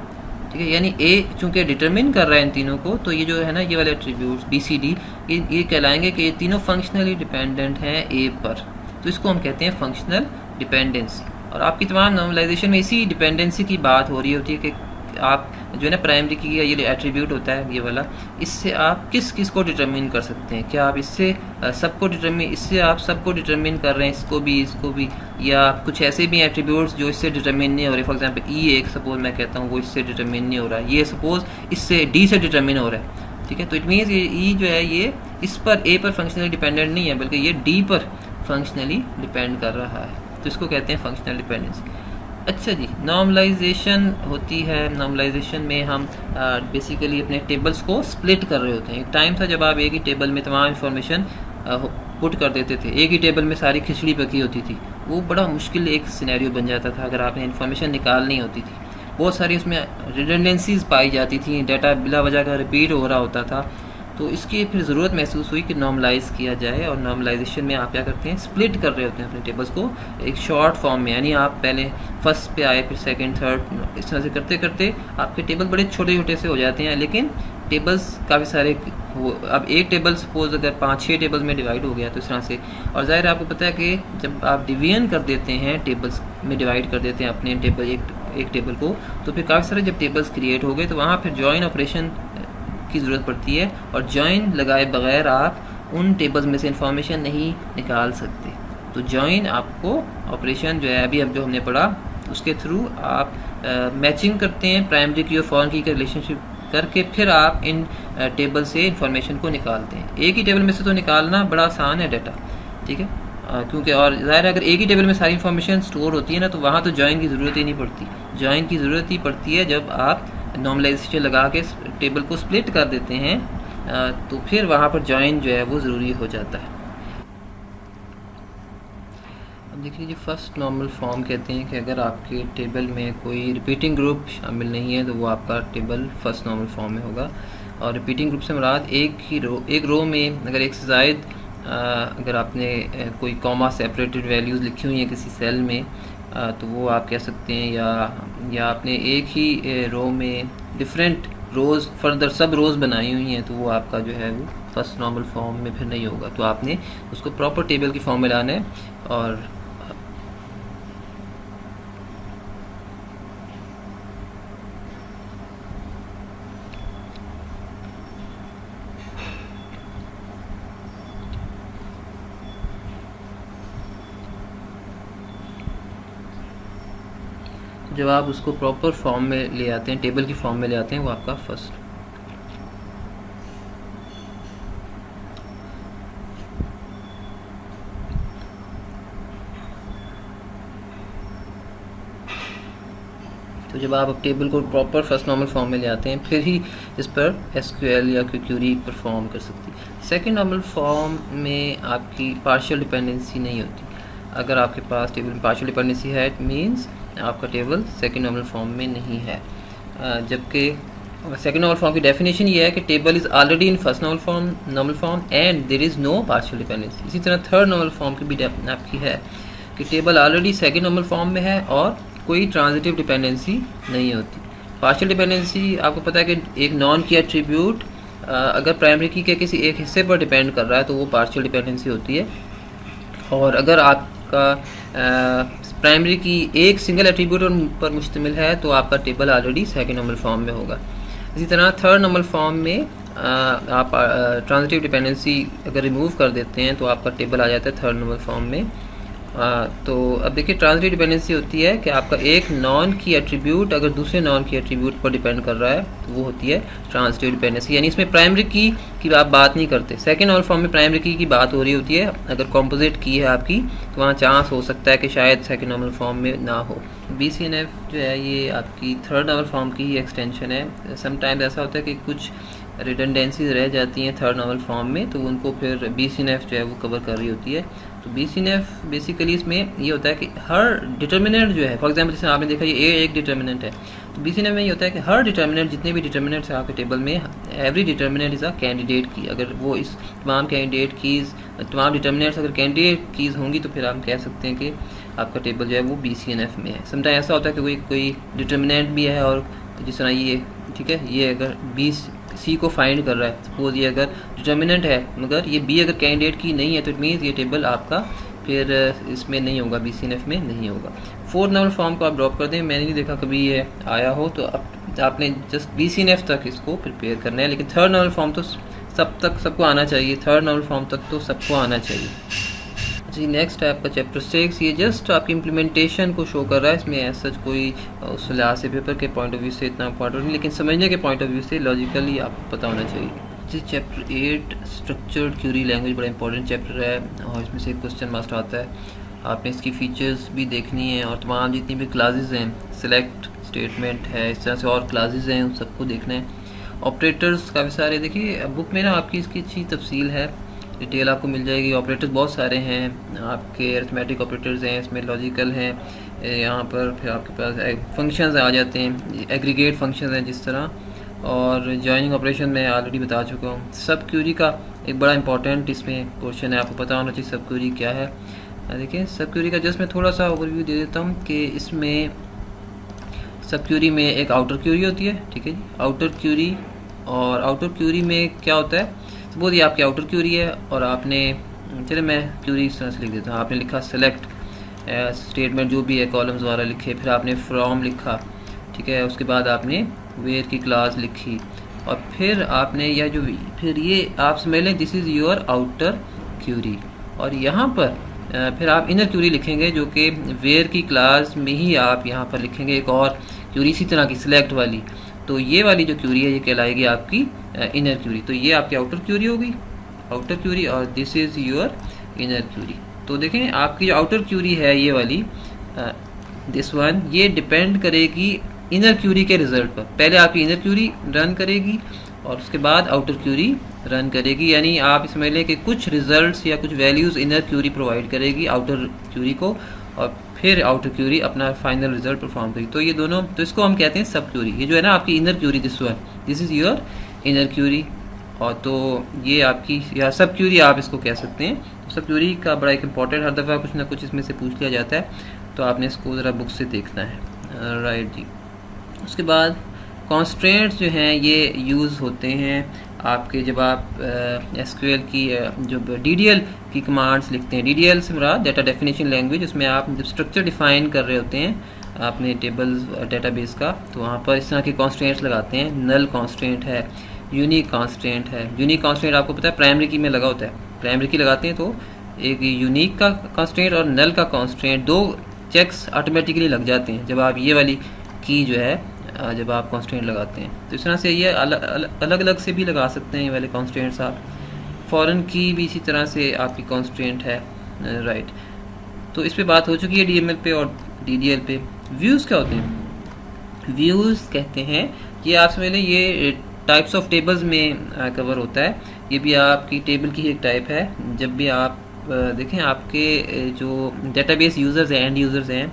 ठीक है, यानी ए चूँकि डिटरमिन कर रहा है इन तीनों को, तो ये जो है ना ये वाले एट्रीब्यूट्स बी सी डी ये कहलाएंगे कि ये तीनों फंक्शनली डिपेंडेंट हैं ए पर, तो इसको हम कहते हैं फंक्शनल डिपेंडेंसी। और आपकी तमाम नॉर्मलाइजेशन में इसी डिपेंडेंसी की बात हो रही होती है कि आप जो है ना प्राइमरी की ये एट्रीब्यूट होता है ये वाला, इससे आप किस किस को डिटरमिन कर सकते हैं, क्या आप इससे सबको डिटरमिन, इससे आप सबको डिटरमिन कर रहे हैं, इसको भी, या कुछ ऐसे भी एट्रीब्यूट्स जो इससे डिटरमिन नहीं हो रहे। फॉर एग्जांपल ई एक सपोज मैं कहता हूँ वो इससे डिटरमिन नहीं हो रहा है, ये सपोज इससे डी से डिटरमिन हो रहा है, ठीक है, तो इट मीन्स ये ई जो है ये इस पर ए पर फंक्शनली डिपेंडेंट नहीं है, बल्कि ये डी पर फंक्शनली डिपेंड कर रहा है, तो इसको कहते हैं फंक्शनल डिपेंडेंसी। अच्छा जी, नॉर्मलाइजेशन होती है। नॉर्मलाइजेशन में हम बेसिकली अपने टेबल्स को स्प्लिट कर रहे होते हैं। एक टाइम था जब आप एक ही टेबल में तमाम इंफॉर्मेशन पुट कर देते थे, एक ही टेबल में सारी खिचड़ी पकी होती थी, वो बड़ा मुश्किल एक सिनेरियो बन जाता था अगर आपने इन्फॉर्मेशन निकालनी होती थी। बहुत सारी उसमें रिडंडेंसीज पाई जाती थी, डाटा बिला वजह का रिपीट हो रहा होता था। तो इसकी फिर ज़रूरत महसूस हुई कि नॉर्मलाइज़ किया जाए, और नॉर्मलाइजेशन में आप क्या करते हैं, स्प्लिट कर रहे होते हैं अपने टेबल्स को एक शॉर्ट फॉर्म में, यानी आप पहले फर्स्ट पे आए, फिर सेकंड, थर्ड, इस तरह से करते करते आपके टेबल बड़े छोटे छोटे से हो जाते हैं, लेकिन टेबल्स काफ़ी सारे वो, अब एक टेबल सपोज अगर 5-6 टेबल्स में डिवाइड हो गया तो इस तरह से। और ज़ाहिर है आपको पता है कि जब आप डिवीजन कर देते हैं, टेबल्स में डिवाइड कर देते हैं अपने टेबल एक टेबल को, तो फिर काफ़ी सारे जब टेबल्स क्रिएट हो गए तो वहाँ फिर जॉइन ऑपरेशन की ज़रूरत पड़ती है, और जॉइन लगाए बगैर आप उन टेबल्स में से इंफॉर्मेशन नहीं निकाल सकते। तो जॉइन आपको ऑपरेशन जो है अभी अब जो हमने पढ़ा उसके थ्रू आप मैचिंग करते हैं प्राइमरी की और फॉरेन की रिलेशनशिप करके, फिर आप इन टेबल से इंफॉर्मेशन को निकालते हैं। एक ही टेबल में से तो निकालना बड़ा आसान है डाटा, ठीक है, क्योंकि और ज़ाहिर है अगर एक ही टेबल में सारी इन्फॉर्मेशन स्टोर होती है ना, तो वहाँ तो जॉइन की ज़रूरत ही नहीं पड़ती। जॉइन की ज़रूरत ही पड़ती है जब आप नॉर्मलाइजेशन लगा के टेबल को स्प्लिट कर देते हैं, तो फिर वहाँ पर जॉइन जो है वो ज़रूरी हो जाता है। अब देखिए जी, फर्स्ट नॉर्मल फॉर्म कहते हैं कि अगर आपके टेबल में कोई रिपीटिंग ग्रुप शामिल नहीं है तो वो आपका टेबल फर्स्ट नॉर्मल फॉर्म में होगा। और रिपीटिंग ग्रुप से मुराद एक रो में अगर एक से ज़ायद अगर आपने कोई कॉमा सेपरेटेड वैल्यूज़ लिखी हुई हैं किसी सेल में, तो वो आप कह सकते हैं, या आपने एक ही रो में डिफरेंट रोज़ फर्दर सब रोज़ बनाई हुई हैं, तो वो आपका जो है वो फर्स्ट नॉर्मल फॉर्म में फिर नहीं होगा। तो आपने उसको प्रॉपर टेबल की फॉर्म में लाना है। और जब आप उसको प्रॉपर फॉर्म में ले आते हैं, टेबल की फॉर्म में ले आते हैं, वो आपका फर्स्ट। तो जब आप टेबल को प्रॉपर फर्स्ट नॉर्मल फॉर्म में ले आते हैं, फिर ही इस पर एसक्यूएल या क्वेरी परफॉर्म कर सकती है। सेकंड नॉर्मल फॉर्म में आपकी पार्शियल डिपेंडेंसी नहीं होती। अगर आपके पास टेबल में पार्शियल डिपेंडेंसी है, इट मीन्स आपका टेबल सेकंड नॉर्मल फॉर्म में नहीं है। जबकि सेकंड नॉर्मल फॉर्म की डेफिनेशन ये है कि table is already in first normal form and there is no partial dependency. इसी तरह थर्ड नॉर्मल फॉर्म की भी आपकी है कि table already second normal form में है और कोई ट्रांजिटिव डिपेंडेंसी नहीं होती। पार्शियल डिपेंडेंसी आपको पता है कि एक नॉन की एट्रीब्यूट अगर प्राइमरी की के किसी एक हिस्से पर डिपेंड कर रहा है तो वो पार्शियल डिपेंडेंसी होती है। और अगर आपका प्राइमरी की एक सिंगल एट्रीब्यूट पर मुश्तमिल है तो आपका table already second normal form में होगा। इसी तरह थर्ड नॉर्मल फॉर्म में आप ट्रांजिटिव डिपेंडेंसी अगर रिमूव कर देते हैं तो आपका टेबल आ जाता है थर्ड नॉर्मल फॉर्म में। तो अब देखिए, ट्रांजिटिव डिपेंडेंसी होती है कि आपका एक नॉन की एट्रीब्यूट अगर दूसरे नॉन की एट्रीब्यूट पर डिपेंड कर रहा है तो वो होती है ट्रांजिटिव डिपेंडेंसी। यानी इसमें प्राइमरी की आप बात नहीं करते। सेकंड नॉर्मल फॉर्म में प्राइमरी की बात हो रही होती है। अगर कॉम्पोजिट की है आपकी तो वहाँ चांस हो सकता है कि शायद सेकंड नॉर्मल फॉर्म में ना हो। BCNF जो है ये आपकी थर्ड नॉर्मल फॉर्म की ही एक्सटेंशन है। समटाइम्स ऐसा होता है कि कुछ रिडंडेंसीज रह जाती हैं थर्ड नॉर्मल फॉर्म में, तो उनको फिर BCNF जो है वो कवर कर रही होती है। तो BCNF बेसिकली इसमें ये होता है कि हर डिटर्मिनेंट जो है, फॉर एग्जांपल जैसे आपने देखा ये एक डिटर्मिनेंट है, तो BCNF में ये होता है कि हर डिटर्मिनेंट, जितने भी डिटर्मिनेंट्स हैं आपके टेबल में, every determinant is a candidate की। अगर वो इस तमाम कैंडिडेट कीज़, तमाम डिटर्मिनेंट्स अगर कैंडिडेट कीज़ होंगी तो फिर हम कह सकते हैं कि आपका टेबल जो है वो BCNF में है। समटाइम ऐसा होता है कि कोई डिटर्मिनेंट भी है, और जिस तरह ये, ठीक है, ये अगर C को फाइंड कर रहा है, सपोज ये अगर डिटर्मिनेंट है मगर ये B अगर कैंडिडेट की नहीं है तो इट मीन्स ये टेबल आपका फिर इसमें नहीं होगा, BCNF में नहीं होगा। फोर्थ नॉर्मल फॉर्म को आप ड्रॉप कर दें, मैंने नहीं देखा कभी ये आया हो, तो अब आपने जस्ट BCNF तक इसको प्रिपेयर करना है। लेकिन थर्ड नॉर्मल फॉर्म तो सबको आना चाहिए, थर्ड नॉर्मल फॉर्म तक तो सबको आना चाहिए। जी, नेक्स्ट है आपका चैप्टर 6। ये जस्ट आपकी इम्प्लीमेंटेशन को शो कर रहा है। इसमें ऐसा कोई उस लिहाज से पेपर के पॉइंट ऑफ व्यू से इतना इंपॉर्टेंट नहीं, लेकिन समझने के पॉइंट ऑफ व्यू से लॉजिकली आपको पता होना चाहिए। जी, चैप्टर 8 स्ट्रक्चर्ड क्यूरी लैंग्वेज बड़ा इंपॉर्टेंट चैप्टर है, और इसमें से एक क्वेश्चन मस्ट आता है। आपने इसकी फ़ीचर्स भी देखनी है, और तमाम जितनी भी क्लासेस हैं, सिलेक्ट स्टेटमेंट है, इस तरह से और क्लासेस हैं, उन सबको देखना है। ऑपरेटर्स काफ़ी सारे, देखिए बुक में ना आपकी इसकी अच्छी तफसील है, डिटेल आपको मिल जाएगी। ऑपरेटर्स बहुत सारे हैं, आपके अरिथमेटिक ऑपरेटर्स हैं, इसमें लॉजिकल हैं, यहाँ पर फिर आपके पास फंक्शंस आ जाते हैं, एग्रीगेट फंक्शंस हैं जिस तरह, और जॉइनिंग ऑपरेशन मैं ऑलरेडी बता चुका हूँ। सब क्यूरी का एक बड़ा इंपॉर्टेंट इसमें क्वेश्चन है, आपको पता होना चाहिए सब क्यूरी क्या है। देखिए सब क्यूरी का जस्ट मैं थोड़ा सा ओवरव्यू दे देता हूँ कि इसमें सब क्यूरी में एक आउटर क्यूरी होती है, ठीक है जी, आउटर क्यूरी। और आउटर क्यूरी में क्या होता है, सपोज ये आपकी आउटर क्यूरी है और आपने, चले मैं क्यूरी इस तरह से लिख देता हूँ, आपने लिखा सेलेक्ट स्टेटमेंट जो भी है कॉलम्स वगैरह लिखे, फिर आपने फ्रॉम लिखा, ठीक है, उसके बाद आपने वेयर की क्लास लिखी, और फिर आपने यह जो फिर ये आप समझ लें this is your outer query. और यहाँ पर फिर आप इनर क्यूरी लिखेंगे जो कि वेयर की क्लास में ही आप यहाँ पर लिखेंगे एक और क्यूरी इसी तरह की सिलेक्ट वाली। तो ये वाली जो क्यूरी है ये कहलाएगी आपकी इनर क्यूरी। तो ये आपकी आउटर क्यूरी होगी, आउटर क्यूरी, और this is your inner query. तो देखें आपकी जो आउटर क्यूरी है ये वाली दिस वन, ये डिपेंड करेगी इनर क्यूरी के रिजल्ट पर। पहले आपकी इनर क्यूरी रन करेगी और उसके बाद आउटर क्यूरी रन करेगी, यानी आप इसमें लें कि कुछ रिजल्ट्स या कुछ वैल्यूज़ इनर क्यूरी प्रोवाइड करेगी आउटर क्यूरी को, और फिर आउटर क्यूरी अपना फाइनल रिजल्ट परफॉर्म करेगी। तो ये दोनों, तो इसको हम कहते हैं सब क्यूरी। ये जो है ना आपकी inner query, this one, this is your inner query. और तो ये आपकी, या सब क्यूरी आप इसको कह सकते हैं। तो सब क्यूरी का बड़ा एक इंपॉर्टेंट, हर दफ़ा कुछ ना कुछ इसमें से पूछ लिया जाता है, तो आपने इसको ज़रा बुक से देखना है, राइट जी। उसके बाद कॉन्स्ट्रेंट्स जो हैं ये यूज़ होते हैं आपके जब आप एसक्यूएल की जो डीडीएल की कमांड्स लिखते हैं। डीडीएल से मुराद डाटा डेफिनेशन लैंग्वेज, उसमें आप जब स्ट्रक्चर डिफाइन कर रहे होते हैं अपने टेबल्स डेटाबेस का, तो वहाँ पर इस तरह के कॉन्स्ट्रेंट्स लगाते हैं। नल कॉन्स्ट्रेंट है, यूनिक कॉन्स्ट्रेंट है। यूनिक कॉन्स्ट्रेंट आपको पता है प्राइमरी की में लगा होता है, प्राइमरी की लगाते हैं तो एक यूनिक का कॉन्स्ट्रेंट और नल का कॉन्स्ट्रेंट, दो चेक्स ऑटोमेटिकली लग जाते हैं जब आप ये वाली की जो है जब आप कॉन्स्टेंट लगाते हैं। तो इस तरह से ये अलग अलग से भी लगा सकते हैं ये वाले कॉन्स्टेंट्स आप। फॉरेन की भी इसी तरह से आपकी कॉन्स्टेंट है, राइट। तो इस पे बात हो चुकी है डीएमएल पे और डीडीएल पे। व्यूज़ क्या होते हैं? व्यूज़ कहते हैं, ये आप समझ लें ये टाइप्स ऑफ टेबल्स में कवर होता है। ये भी आपकी टेबल की एक टाइप है। जब भी आप देखें आपके जो डेटाबेस यूज़र्स हैं, एंड यूज़र्स हैं,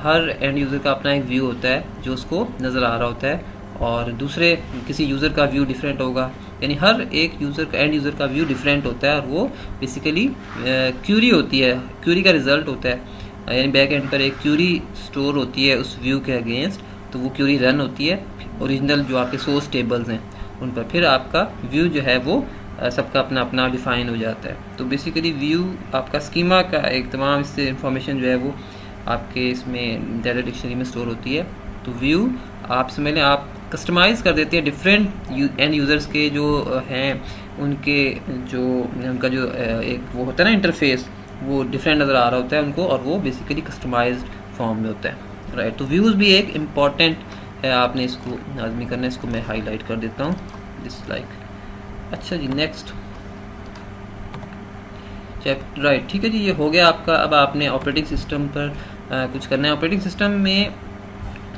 हर एंड यूज़र का अपना एक व्यू होता है जो उसको नज़र आ रहा होता है, और दूसरे किसी यूज़र का व्यू डिफरेंट होगा, यानी हर एक यूज़र का, एंड यूज़र का व्यू डिफरेंट होता है, और वो बेसिकली क्यूरी होती है, क्यूरी का रिज़ल्ट होता है, यानी बैक एंड पर एक क्यूरी स्टोर होती है उस व्यू के अगेंस्ट, तो वो क्यूरी रन होती है ओरिजिनल जो आपके सोर्स टेबल्स हैं उन पर, फिर आपका व्यू जो है वो सबका अपना अपना डिफ़ाइन हो जाता है। तो बेसिकली व्यू आपका स्कीमा का एक तमाम इससे इंफॉर्मेशन जो है वो आपके इसमें डाटा डिक्शनरी में स्टोर होती है। तो व्यू आप समझ लें आप कस्टमाइज़ कर देते हैं डिफरेंट एंड यूज़र्स के जो हैं, उनके जो उनका जो एक वो होता है ना इंटरफेस, वो डिफरेंट नज़र आ रहा होता है उनको, और वो बेसिकली कस्टमाइज्ड फॉर्म में होता है, राइट। तो व्यूज़ भी एक इम्पॉर्टेंट है, आपने इसको लाजमी करना है। इसको मैं हाईलाइट कर देता हूँ, डिसलाइक। अच्छा जी, नेक्स्ट चैप्टर, राइट, ठीक है जी, ये हो गया आपका। अब आपने ऑपरेटिंग सिस्टम पर कुछ करना है। ऑपरेटिंग सिस्टम में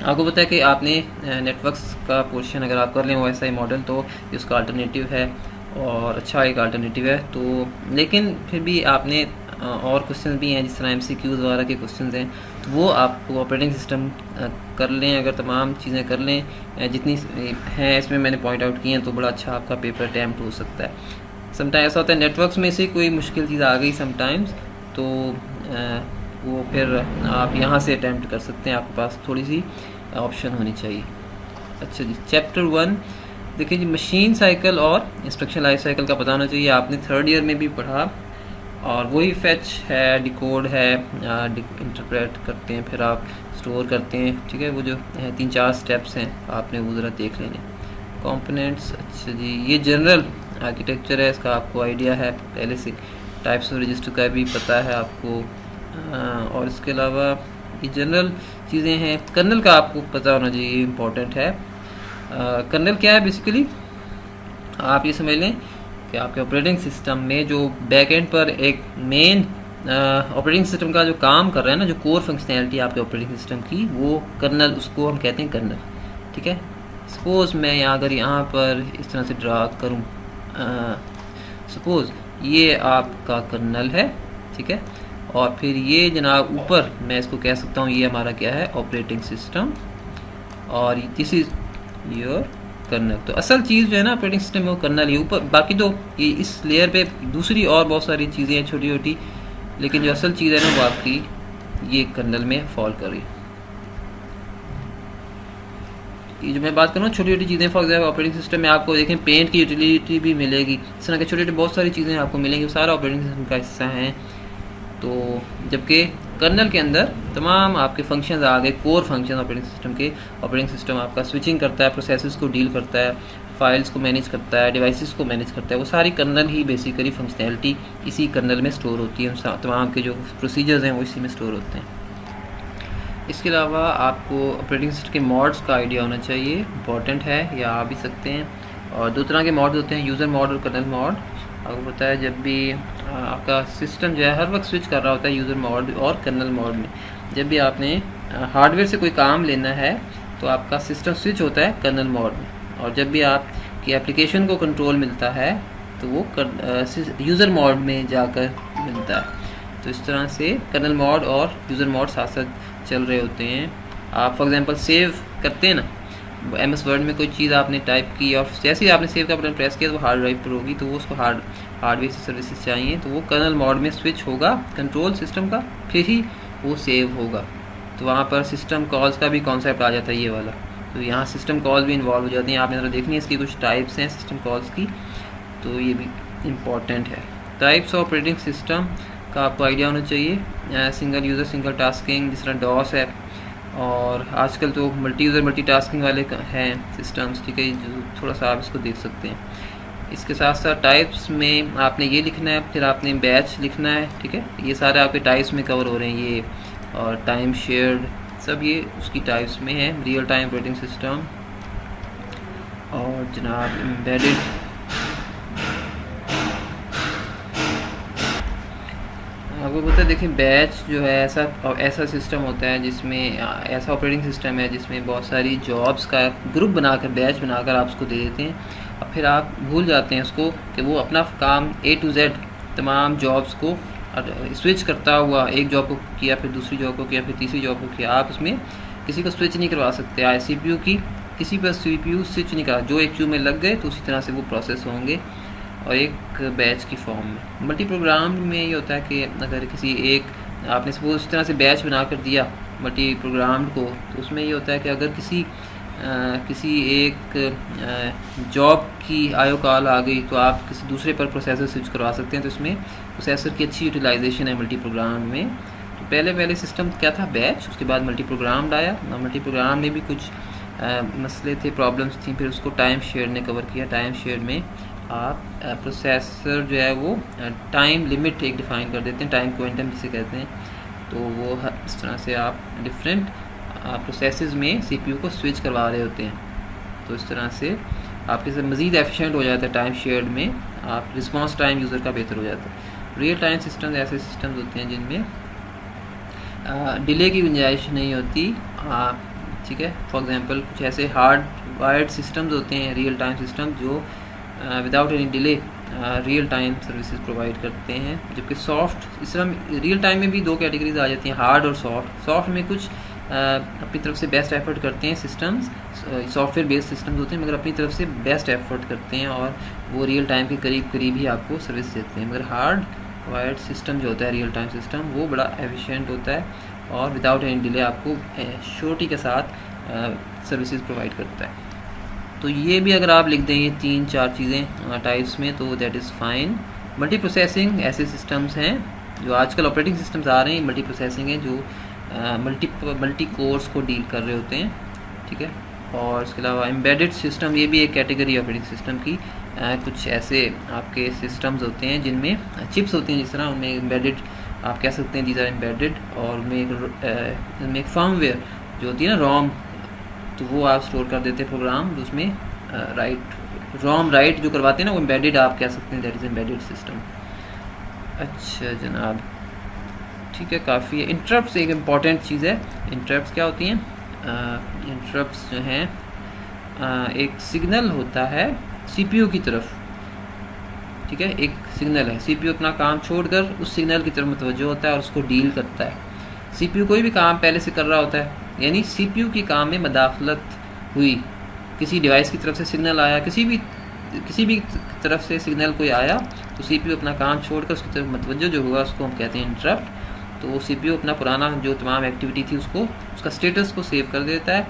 आपको पता है कि आपने नेटवर्क्स का पोर्शन अगर आप कर लें OSI मॉडल, तो इसका अल्टरनेटिव है और अच्छा एक अल्टरनेटिव है। तो लेकिन फिर भी आपने और क्वेश्चन भी हैं जिस तरह MCQs वगैरह के क्वेश्चन हैं, तो वो आपको ऑपरेटिंग सिस्टम कर लें, अगर तमाम चीज़ें कर लें जितनी हैं इसमें मैंने पॉइंट आउट किए हैं, तो बड़ा अच्छा आपका पेपर अटैम्प्ट हो सकता है। समटाइम ऐसा होता है नेटवर्क्स में से कोई मुश्किल चीज़ आ गई समटाइम्स, तो वो फिर आप यहाँ से अटैम्प्ट कर सकते हैं, आपके पास थोड़ी सी ऑप्शन होनी चाहिए। अच्छा जी, चैप्टर 1 देखिए जी, मशीन साइकिल और इंस्ट्रक्शन लाइफ साइकिल का पता होना चाहिए। आपने थर्ड ईयर में भी पढ़ा, और वही फैच है, डिकोड है, इंटरप्रेट करते हैं, फिर आप स्टोर करते हैं, ठीक है। वो जो 3-4 स्टेप्स हैं आपने वो ज़रा देख लेने। कंपोनेंट्स, अच्छा जी, ये जनरल आर्किटेक्चर है, इसका आपको आइडिया है पहले से। टाइप्स ऑफ रजिस्टर का भी पता है आपको, और इसके अलावा ये जनरल चीज़ें हैं। कर्नल का आपको पता होना चाहिए, इम्पोर्टेंट है। कर्नल क्या है? बेसिकली आप ये समझ लें कि आपके ऑपरेटिंग सिस्टम में जो बैक एंड पर एक मेन ऑपरेटिंग सिस्टम का जो काम कर रहा है ना, जो कोर फंक्शनैलिटी आपके ऑपरेटिंग सिस्टम की, वो कर्नल, उसको हम कहते हैं कर्नल, ठीक है। सपोज़ मैं यहाँ अगर यहाँ पर इस तरह से ड्रा करूँ, सपोज़ ये आपका कर्नल है, ठीक है। और फिर ये जनाब ऊपर मैं इसको कह सकता हूँ ये हमारा क्या है, ऑपरेटिंग सिस्टम, और दिस इज़ योर कर्नल। तो असल चीज़ जो है ना ऑपरेटिंग सिस्टम में वो कर्नल ही ऊपर, बाकी तो ये इस लेयर पे दूसरी और बहुत सारी चीज़ें हैं छोटी छोटी, लेकिन जो असल चीज़ है ना वो आपकी ये कर्नल में फॉल कर रही है। ये जो मैं बात करूँ छोटी छोटी चीज़ें, फॉर एग्जाम्पल ऑपरेटिंग सिस्टम में आपको देखें पेंट की यूटिलिटी भी मिलेगी, इस तरह के छोटे छोटे बहुत सारी चीज़ें आपको मिलेंगी, वो सारा ऑपरेटिंग सिस्टम का हिस्सा हैं। तो जबकि कर्नल के अंदर तमाम आपके फंक्शंस आ गए, कोर फंक्शन ऑपरेटिंग सिस्टम के। ऑपरेटिंग सिस्टम आपका स्विचिंग करता है, प्रोसेसेस को डील करता है, फाइल्स को मैनेज करता है, डिवाइसेस को मैनेज करता है, वो सारी कर्नल ही बेसिकली फंक्शनैलिटी इसी कर्नल में स्टोर होती है, तमाम के जो प्रोसीजर्स हैं वो इसी में स्टोर होते हैं। इसके अलावा आपको ऑपरेटिंग सिस्टम के मॉड्स का आइडिया होना चाहिए, इंपॉर्टेंट है, या आ भी सकते हैं। और दो तरह के मॉड्स होते हैं, यूज़र मॉड और कर्नल मॉड। आपको पता है जब भी आपका सिस्टम जो है हर वक्त स्विच कर रहा होता है यूज़र मॉड और कर्नल मॉड में। जब भी आपने हार्डवेयर से कोई काम लेना है तो आपका सिस्टम स्विच होता है कर्नल मॉड में, और जब भी आपकी एप्लीकेशन को कंट्रोल मिलता है तो वो यूज़र मॉड में जाकर मिलता है। तो इस तरह से कर्नल मॉड और यूज़र मॉड साथ साथ चल रहे होते हैं। आप फॉर एग्जांपल सेव करते हैं ना, MS वर्ड में कोई चीज़ आपने टाइप की और जैसे ही आपने सेव का बटन प्रेस किया तो वो हार्ड ड्राइव पर होगी, तो वो उसको हार्डवेयर से सर्विसेज चाहिए, तो वो कर्नल मॉड में स्विच होगा कंट्रोल सिस्टम का, फिर ही वो सेव होगा। तो वहाँ पर सिस्टम कॉल्स का भी कॉन्सेप्ट आ जाता है ये वाला। तो यहाँ सिस्टम कॉल्स भी इन्वॉल्व हो जाती हैं, आपने ज़रा देखनी है इसकी कुछ टाइप्स हैं सिस्टम कॉल्स की, तो ये भी इम्पॉर्टेंट है। टाइप्स ऑफ ऑपरेटिंग सिस्टम का आपको आइडिया होना चाहिए। सिंगल यूज़र सिंगल टास्किंग, जिस तरह डॉस है, और आजकल तो मल्टी यूज़र मल्टी टास्किंग वाले हैं सिस्टम्स, ठीक है, जो थोड़ा सा आप इसको देख सकते हैं। इसके साथ साथ टाइप्स में आपने ये लिखना है, फिर आपने बैच लिखना है, ठीक है, ये सारे आपके टाइप्स में कवर हो रहे हैं ये, और टाइम शेयर्ड सब ये उसकी टाइप्स में है। रियल टाइम ऑपरेटिंग सिस्टम और जनाब एम्बेडेड, आपको पता है देखिए बैच जो है ऐसा सिस्टम होता है जिसमें ऐसा ऑपरेटिंग सिस्टम है जिसमें बहुत सारी जॉब्स का ग्रुप बनाकर बैच बनाकर आप उसको दे देते हैं, और फिर आप भूल जाते हैं उसको कि वो अपना काम A to Z तमाम जॉब्स को स्विच करता हुआ, एक जॉब को किया फिर दूसरी जॉब को किया फिर तीसरी जॉब को किया। आप उसमें किसी को स्विच नहीं करवा सकते, CPU की किसी पर CPU स्विच नहीं करा, जो एक क्यू में लग गए तो उसी तरह से वो प्रोसेस होंगे और एक बैच की फॉर्म में। मल्टी प्रोग्राम में ये होता है कि अगर किसी एक आपने सपोज उस तरह से बैच बना कर दिया मल्टी प्रोग्राम को, तो उसमें ये होता है कि अगर किसी एक जॉब की आयो कॉल आ गई तो आप किसी दूसरे पर प्रोसेसर स्विच करवा सकते हैं। तो इसमें प्रोसेसर की अच्छी यूटिलाइजेशन है मल्टी प्रोग्राम में। तो पहले सिस्टम क्या था बैच, उसके बाद मल्टी प्रोग्राम आया। मल्टी प्रोग्राम में भी कुछ मसले थे, प्रॉब्लम्स थी, फिर उसको टाइम शेयर ने कवर किया। टाइम शेयर में आप प्रोसेसर जो है वो टाइम लिमिट एक डिफ़ाइन कर देते हैं, टाइम क्वांटम जिसे कहते हैं। तो वो इस तरह से आप डिफरेंट प्रोसेसेस में CPU को स्विच करवा रहे होते हैं। तो इस तरह से आपके से मज़ीद एफिशिएंट हो जाता है टाइम शेयर्ड में, आप रिस्पांस टाइम यूज़र का बेहतर हो जाता है। रियल टाइम सिस्टम ऐसे सिस्टम्स होते हैं जिनमें डिले की गुंजाइश नहीं होती, ठीक है। फॉर एग्जांपल कुछ ऐसे हार्ड वायर्ड सिस्टम्स होते हैं रियल टाइम सिस्टम जो without any delay real time services provide करते हैं, जबकि सॉफ्ट इस तरह रियल टाइम में भी दो कैटेगरीज आ जाती हैं, हार्ड और सॉफ्ट। सॉफ्ट में कुछ अपनी तरफ से बेस्ट एफर्ट करते हैं सिस्टम्स, सॉफ्टवेयर बेस्ड सिस्टम्स होते हैं, मगर अपनी तरफ से बेस्ट एफर्ट करते हैं और वो रियल टाइम के करीब ही आपको सर्विस देते हैं। मगर हार्ड वायर्ड सिस्टम जो होता है रियल टाइम सिस्टम वो बड़ा एफिशिएंट होता है और विदाउट एनी डिले आपको श्योरिटी के साथ सर्विसेज प्रोवाइड करता है। तो ये भी अगर आप लिख दें ये 3-4 चीज़ें टाइप्स में तो that is fine. Multi processing ऐसे सिस्टम्स हैं जो आजकल ऑपरेटिंग सिस्टम्स आ रहे हैं, मल्टी प्रोसेसिंग है जो मल्टी कोर्स को डील कर रहे होते हैं, ठीक है। और इसके अलावा एम्बेडेड सिस्टम ये भी एक कैटेगरी ऑपरेटिंग सिस्टम की। कुछ ऐसे आपके सिस्टम्स होते हैं जिनमें चिप्स होती हैं, जिस तरह उनमें एम्बेडेड आप कह सकते हैं, दीज आर एम्बेडेड, और उनमें एक फर्मवेयर जो होती है ना रोम, तो वो आप स्टोर कर देते हैं प्रोग्राम, उसमें रोम राइट जो करवाते हैं ना वो एम्बेडेड आप कह सकते हैं, दैट इज़ एम्बेडेड सिस्टम। अच्छा जनाब, ठीक है, काफ़ी है। इंटरप्ट्स एक इम्पॉर्टेंट चीज़ है। इंटरप्ट्स क्या होती हैं? इंटरप्ट्स जो हैं एक सिग्नल होता है CPU की तरफ, ठीक है, एक सिग्नल है, सीपीयू अपना काम छोड़कर उस सिग्नल की तरफ मुतवज्जो होता है और उसको डील करता है। सीपीयू कोई भी काम पहले से कर रहा होता है, यानी सीपीयू की काम में मदाखलत हुई, किसी डिवाइस की तरफ से सिग्नल आया, किसी भी तरफ से सिग्नल कोई आया तो सीपीयू अपना काम छोड़कर उसकी तरफ मुतवज्जो जो हुआ उसको हम कहते हैं इंटरप्ट। तो वो सीपीयू अपना पुराना जो तमाम एक्टिविटी थी उसको, उसका स्टेटस को सेव कर देता है,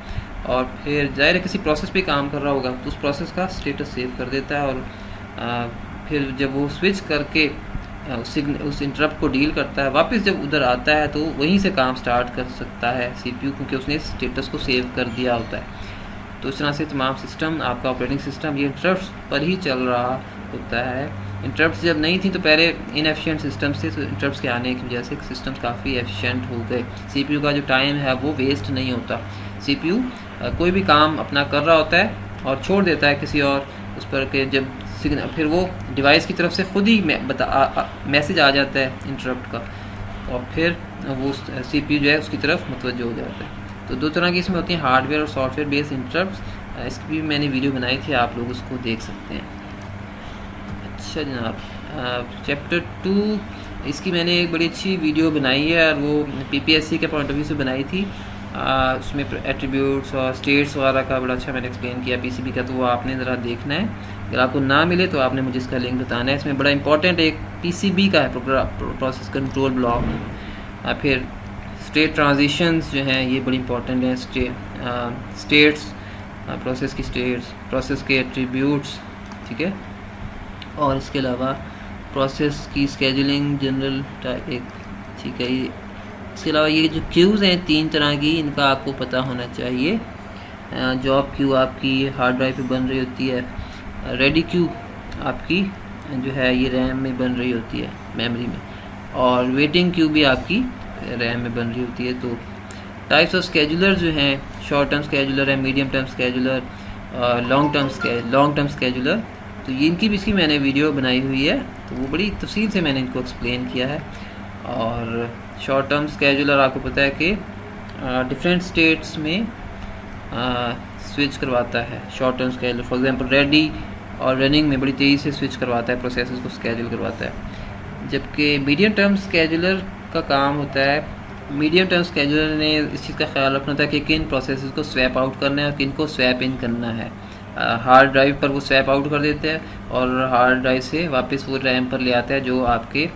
और फिर ज़ाहिर है किसी प्रोसेस पे काम कर रहा होगा तो उस प्रोसेस का स्टेटस सेव कर देता है, और फिर जब वो स्विच करके उस इंटरप्ट को डील करता है, वापस जब उधर आता है तो वहीं से काम स्टार्ट कर सकता है सीपीयू, क्योंकि उसने स्टेटस को सेव कर दिया होता है। तो इस तरह से तमाम सिस्टम, आपका ऑपरेटिंग सिस्टम ये इंटरप्ट्स पर ही चल रहा होता है। इंटरप्ट्स जब नहीं थी तो पहले इनएफिशिएंट सिस्टम्स थे, तो इंटरप्ट्स के आने की वजह से सिस्टम काफ़ी एफिशिएंट हो गए। सीपीयू का जो टाइम है वो वेस्ट नहीं होता। सीपीयू कोई भी काम अपना कर रहा होता है और छोड़ देता है किसी और उस पर के, जब सिग्नल फिर वो डिवाइस की तरफ से खुद ही मैसेज आ जाता है इंटरप्ट का, और फिर वो सीपीयू जो है उसकी तरफ मुतवज्जो हो जाता है। तो दो तरह की इसमें होती हैं, हार्डवेयर और सॉफ्टवेयर बेस्ड इंटरप्ट्स। इसकी भी मैंने वीडियो बनाई थी, आप लोग उसको देख सकते हैं। अच्छा जनाब, चैप्टर 2 इसकी मैंने एक बड़ी अच्छी वीडियो बनाई है, और वो पीपीएससी के पॉइंट ऑफ व्यू से बनाई थी। उसमें एट्रीब्यूट्स और स्टेट्स वगैरह का बड़ा अच्छा मैंने एक्सप्लेन किया पीसीबी का, तो वो आपने ज़रा देखना है। अगर आपको ना मिले तो आपने मुझे इसका लिंक बताना है। इसमें बड़ा इंपॉर्टेंट एक पीसीबी का है, प्रोसेस कंट्रोल ब्लॉक। फिर स्टेट ट्रांजिशंस जो हैं ये बड़ी इंपॉर्टेंट हैं। स्टेट्स, प्रोसेस की स्टेट्स, प्रोसेस के एट्रीब्यूट्स, ठीक है, और इसके अलावा प्रोसेस की स्केजुलिंग जनरल एक, ठीक है। इसके अलावा ये जो क्यूज़ हैं 3 तरह की, इनका आपको पता होना चाहिए। जॉब क्यू आपकी हार्ड ड्राइव पे बन रही होती है, रेडी क्यू आपकी जो है ये रैम में बन रही होती है, मेमोरी में, और वेटिंग क्यू भी आपकी रैम में बन रही होती है। तो टाइप्स ऑफ स्केजुलर जो हैं, शॉर्ट टर्म स्केजुलर है, medium term scheduler, long term scheduler, तो ये इनकी भी इसकी मैंने वीडियो बनाई हुई है, तो वो बड़ी तफसील से मैंने इनको एक्सप्लेन किया है। और शॉर्ट टर्म स्केजुलर आपको पता है कि डिफरेंट स्टेट्स में स्विच करवाता है। Short term scheduler for example ready और रनिंग में बड़ी तेज़ी से स्विच करवाता है, प्रोसेसेस को स्केजुल करवाता है। जबकि मीडियम टर्म स्केजुलर का काम होता है, मीडियम टर्म स्केजुलर ने इस चीज़ का ख्याल रखना था कि किन प्रोसेसेस को स्वैप आउट करना है और किन को स्वैप इन करना है। हार्ड ड्राइव पर वो स्वैप आउट कर देते हैं और हार्ड ड्राइव से वापस वो रैम पर ले आता है जो आपके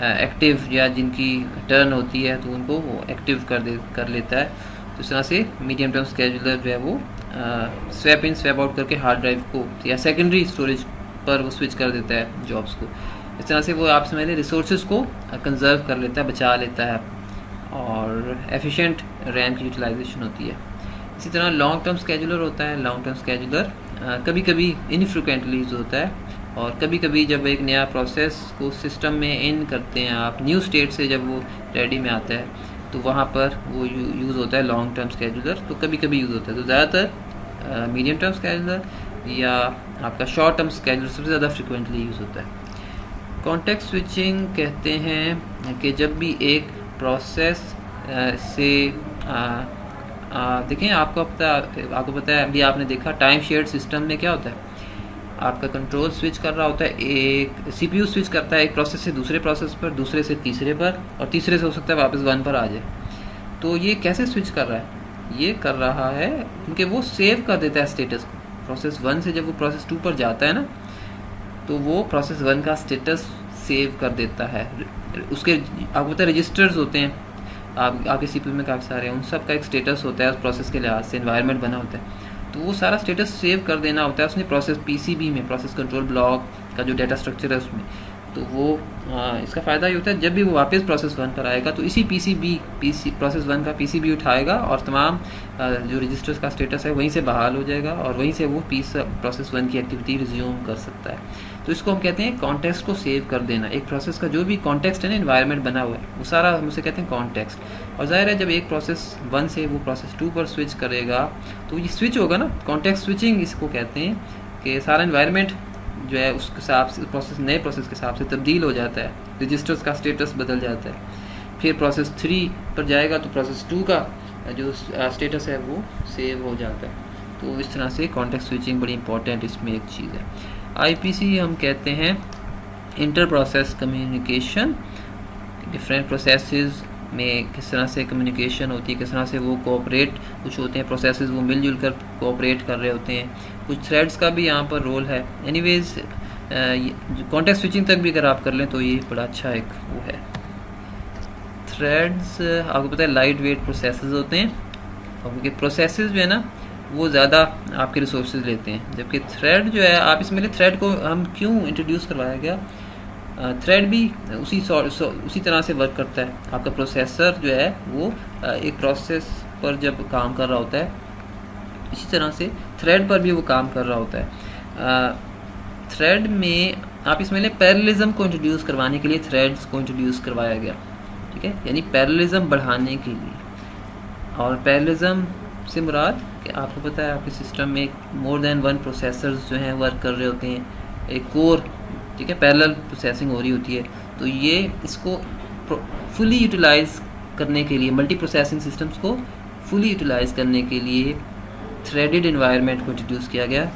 एक्टिव या जिनकी टर्न होती है तो उनको वो एक्टिव कर लेता है। तो इस तरह से मीडियम टर्म स्केजुलर जो है वो स्वैप इन स्वैप आउट करके हार्ड ड्राइव को या सेकेंडरी स्टोरेज पर वो स्विच कर देता है जॉब्स को। इस तरह से वो आप समझ लें रिसोर्सेज को कंजर्व कर लेता है, बचा लेता है, और एफिशिएंट रैम की यूटिलाइजेशन होती है। इसी तरह लॉन्ग टर्म स्केजुलर होता है। लॉन्ग टर्म स्केजुलर कभी कभी इनफ्रिक्वेंटली यूज़ होता है, और कभी कभी जब एक नया प्रोसेस को सिस्टम में इन करते हैं आप, न्यू स्टेट से जब वो रेडी में आता है तो वहाँ पर वो यूज़ होता है लॉन्ग टर्म स्केजुलर। तो कभी कभी यूज़ होता है, तो ज़्यादातर मीडियम टर्म स्केजुलर या आपका शॉर्ट टर्म स्केजुलर सबसे ज़्यादा फ्रिक्वेंटली यूज़ होता है। कॉन्टेक्स्ट स्विचिंग कहते हैं कि जब भी एक प्रोसेस से देखें, आपको पता है अभी आपने देखा टाइम शेयर्ड सिस्टम में क्या होता है, आपका कंट्रोल स्विच कर रहा होता है, एक सीपीयू स्विच करता है एक प्रोसेस से दूसरे प्रोसेस पर, दूसरे से तीसरे पर, और तीसरे से हो सकता है वापस 1 पर आ जाए। तो ये कैसे स्विच कर रहा है? ये कर रहा है क्योंकि वो सेव कर देता है स्टेटस को। प्रोसेस 1 से जब वो प्रोसेस 2 पर जाता है ना, तो वो प्रोसेस 1 का स्टेटस सेव कर देता है। उसके आपको पता है रजिस्टर्स होते हैं आपके सीपीयू में काफ़ी सारे हैं, उन सब का एक स्टेटस होता है उस प्रोसेस के लिहाज से, एनवायरनमेंट बना होता है, तो वो सारा स्टेटस सेव कर देना होता है उसने प्रोसेस पीसीबी में, प्रोसेस कंट्रोल ब्लॉक का जो डाटा स्ट्रक्चर है उसमें। तो वो इसका फ़ायदा ये होता है जब भी वो वापस प्रोसेस 1 पर आएगा तो इसी प्रोसेस 1 का पीसीबी उठाएगा और तमाम जो रजिस्टर्स का स्टेटस है वहीं से बहाल हो जाएगा, और वहीं से वो प्रोसेस 1 की एक्टिविटी रिज्यूम कर सकता है। तो इसको हम कहते हैं कॉन्टेक्स्ट को सेव कर देना। एक प्रोसेस का जो भी कॉन्टेक्स्ट है ना, एनवायरनमेंट बना हुआ है, वो सारा हम उसे कहते हैं कॉन्टेक्स्ट। और जाहिर है जब एक प्रोसेस 1 से वो प्रोसेस 2 पर स्विच करेगा तो ये स्विच होगा ना, कॉन्टेक्स्ट स्विचिंग इसको कहते हैं, कि सारा एनवायरनमेंट जो है उसके हिसाब से प्रोसेस नए प्रोसेस के हिसाब से तब्दील हो जाता है, रजिस्टर्स का स्टेटस बदल जाता है। फिर प्रोसेस 3 पर जाएगा तो प्रोसेस 2 का जो स्टेटस है वो सेव हो जाता है। तो इस तरह से कॉन्टेक्स्ट स्विचिंग बड़ी इंपॉर्टेंट इसमें एक चीज़ है। आईपीसी हम कहते हैं inter process communication, different processes में किस तरह से कम्युनिकेशन होती है, किस तरह से वो कोऑपरेट, कुछ होते हैं प्रोसेसेस वो मिलजुल कर कोऑपरेट कर रहे होते हैं, कुछ थ्रेड्स का भी यहाँ पर रोल है। एनीवेज कॉन्टेक्स्ट स्विचिंग तक भी अगर आप कर लें तो ये बड़ा अच्छा एक वो है। थ्रेड्स आपको पता है लाइट वेट प्रोसेसेस होते हैं, और क्योंकि प्रोसेसेस जो है ना वो ज़्यादा आपके रिसोर्सेज लेते हैं, जबकि थ्रेड जो है आप इसमें थ्रेड को हम क्यों इंट्रोड्यूस करवाया गया, थ्रेड भी उसी तरह से वर्क करता है। आपका प्रोसेसर जो है वो एक प्रोसेस पर जब काम कर रहा होता है, इसी तरह से थ्रेड पर भी वो काम कर रहा होता है। थ्रेड में आप इसमें पैरेललिज्म को इंट्रोड्यूस करवाने के लिए थ्रेड्स को इंट्रोड्यूस करवाया गया, ठीक है, यानी पैरेललिज्म बढ़ाने के लिए। और पैरेललिज्म से मुराद कि आपको पता है आपके सिस्टम में मोर देन वन प्रोसेसर्स जो हैं वर्क कर रहे होते हैं, एक कोर, ठीक है, पैरेलल प्रोसेसिंग हो रही होती है। तो ये इसको फुली यूटिलाइज करने के लिए, मल्टी प्रोसेसिंग सिस्टम्स को फुली यूटिलाइज करने के लिए थ्रेडेड एनवायरनमेंट को इंट्रोड्यूस किया गया।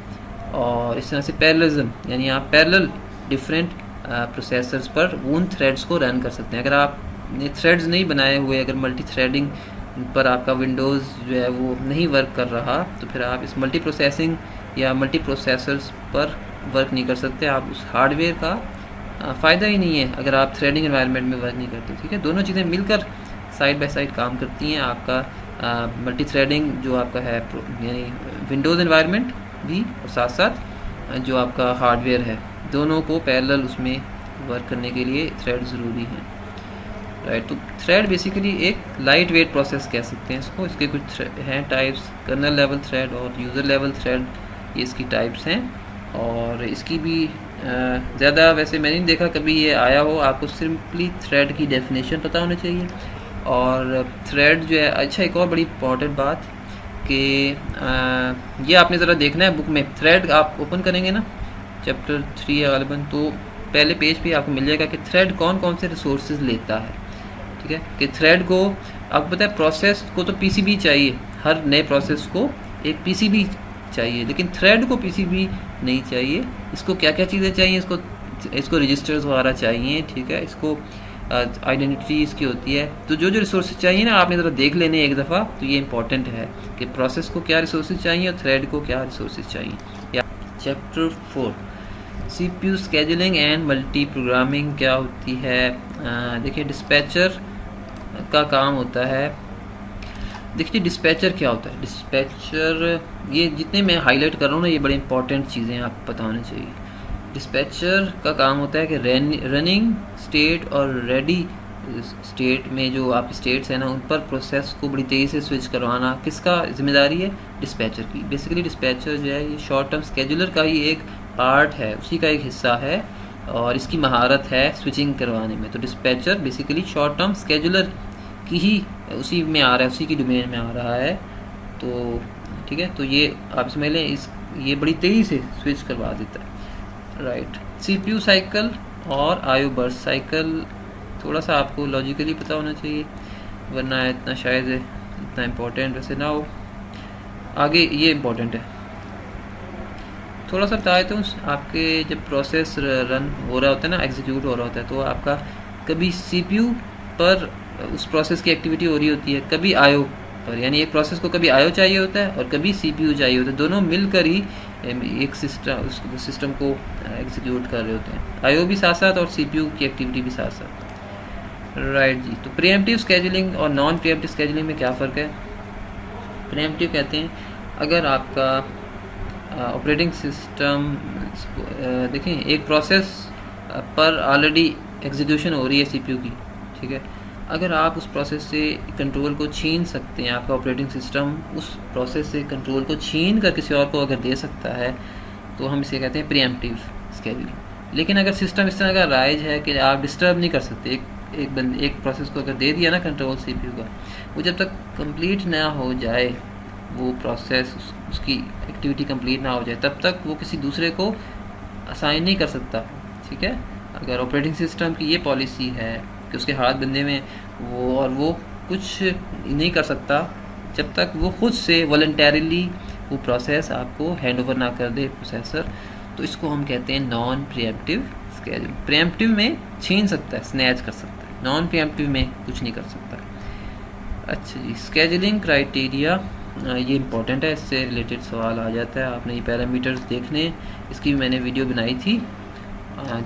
और इस तरह से पैरेललिज्म यानी आप पैरेलल डिफरेंट प्रोसेसर्स पर उन थ्रेड्स को रन कर सकते हैं। अगर आपने थ्रेड्स नहीं बनाए हुए, अगर मल्टी थ्रेडिंग पर आपका विंडोज़ जो है वो नहीं वर्क कर रहा, तो फिर आप इस मल्टी प्रोसेसिंग या मल्टी प्रोसेसर्स पर वर्क नहीं कर सकते। आप उस हार्डवेयर का फ़ायदा ही नहीं है अगर आप थ्रेडिंग एनवायरनमेंट में वर्क नहीं करते, ठीक है। दोनों चीज़ें मिलकर साइड बाय साइड काम करती हैं। आपका मल्टी थ्रेडिंग जो आपका है यानी विंडोज़ एनवायरनमेंट भी, और साथ साथ जो आपका हार्डवेयर है, दोनों को पैरेलल उसमें वर्क करने के लिए थ्रेड ज़रूरी है, राइट। तो थ्रेड बेसिकली एक लाइट वेट प्रोसेस कह सकते हैं इसको। इसके कुछ हैं टाइप्स, कर्नल लेवल थ्रेड और यूज़र लेवल थ्रेड, ये इसकी टाइप्स हैं। और इसकी भी ज़्यादा वैसे मैंने नहीं देखा कभी ये आया हो, आपको सिंपली थ्रेड की डेफिनेशन पता होनी चाहिए। और थ्रेड जो है, अच्छा एक और बड़ी इंपॉर्टेंट बात कि ये आपने ज़रा देखना है बुक में, थ्रेड आप ओपन करेंगे ना चैप्टर 3 या गालिबन, तो पहले पेज पे आपको मिल जाएगा कि थ्रेड कौन कौन से रिसोर्सेज लेता है, ठीक है। कि थ्रेड को आपको पता है प्रोसेस को तो पीसीबी चाहिए, हर नए प्रोसेस को एक पीसीबी चाहिए, लेकिन थ्रेड को पीसीबी नहीं चाहिए। इसको क्या क्या चीज़ें चाहिए, इसको रजिस्टर्स वगैरह चाहिए, ठीक है, इसको आइडेंटिटी इसकी होती है। तो जो जो रिसोर्सेज चाहिए ना आपने ज़रा देख लेने एक दफ़ा, तो ये इंपॉर्टेंट है कि प्रोसेस को क्या रिसोर्सेज चाहिए और थ्रेड को क्या रिसोर्सेज चाहिए। या chapter 4 CPU scheduling and multi programming क्या होती है। देखिए डिस्पैचर का काम होता है। देखिए डिस्पैचर क्या होता है। डिस्पैचर, ये जितने मैं हाईलाइट कर रहा हूँ ना, ये बड़ी इंपॉर्टेंट चीज़ें आपको पता होनी चाहिए। डिस्पैचर का काम होता है कि रनिंग स्टेट और रेडी स्टेट में जो आपकी स्टेट्स हैं ना, उन पर प्रोसेस को बड़ी तेज़ी से स्विच करवाना किसका जिम्मेदारी है, डिस्पैचर की। बेसिकली डिस्पैचर जो है ये शॉर्ट टर्म स्केजुलर का ही एक पार्ट है, उसी का एक हिस्सा है, और इसकी महारत है स्विचिंग करवाने में। तो dispatcher basically short term scheduler की ही उसी में आ रहा है, उसी की डोमेन में आ रहा है। तो ठीक है, तो ये आप समझ लें, ये बड़ी तेज़ी से स्विच करवा देता है, राइट। CPU साइकिल और IO बर्स्ट साइकिल थोड़ा सा आपको लॉजिकली पता होना चाहिए, वरना इतना शायद इतना इम्पोर्टेंट वैसे ना हो। आगे ये इम्पोर्टेंट है, थोड़ा सा बताए तो आपके जब प्रोसेस रन हो रहा होता है ना, एग्जीक्यूट हो रहा होता है, तो आपका कभी CPU पर उस प्रोसेस की एक्टिविटी हो रही होती है, कभी IO पर, यानी एक प्रोसेस को कभी IO चाहिए होता है और कभी CPU चाहिए होता है। दोनों मिलकर ही एक सिस्टम को एग्जीक्यूट कर रहे होते हैं, IO भी साथ साथ और CPU की एक्टिविटी भी साथ साथ, राइट जी। तो प्रीएम्प्टिव स्केजुलिंग और नॉन प्रीएम्प्टिव स्केजुलिंग में क्या फ़र्क है। प्रीएम्प्टिव कहते हैं अगर आपका ऑपरेटिंग सिस्टम देखें, एक प्रोसेस पर ऑलरेडी एग्जीक्यूशन हो रही है CPU की, ठीक है, अगर आप उस प्रोसेस से कंट्रोल को छीन सकते हैं, आपका ऑपरेटिंग सिस्टम उस प्रोसेस से कंट्रोल को छीन कर किसी और को अगर दे सकता है, तो हम इसे कहते हैं प्रीएम्प्टिव स्केजुलिंग। लेकिन अगर सिस्टम इस तरह का राइज है कि आप डिस्टर्ब नहीं कर सकते, एक प्रोसेस को अगर दे दिया ना कंट्रोल CPU का, वो जब तक कंप्लीट ना हो जाए, वो प्रोसेस उसकी एक्टिविटी कंप्लीट ना हो जाए, तब तक वो किसी दूसरे को असाइन नहीं कर सकता, ठीक है। अगर ऑपरेटिंग सिस्टम की ये पॉलिसी है कि उसके हाथ बंदे में वो कुछ नहीं कर सकता जब तक वो खुद से वॉलंटरीली वो प्रोसेस आपको हैंड ओवर ना कर दे प्रोसेसर, तो इसको हम कहते हैं नॉन प्रीएम्प्टिव स्केड्यूल। प्रीएम्प्टिव में छीन सकता है, स्नैच कर सकता है, नॉन प्रीएम्प्टिव में कुछ नहीं कर सकता। अच्छा जी, स्केड्यूलिंग क्राइटेरिया ये इंपॉर्टेंट है, इससे रिलेटेड सवाल आ जाता है, आपने ये पैरामीटर्स देखने, इसकी भी मैंने वीडियो बनाई थी,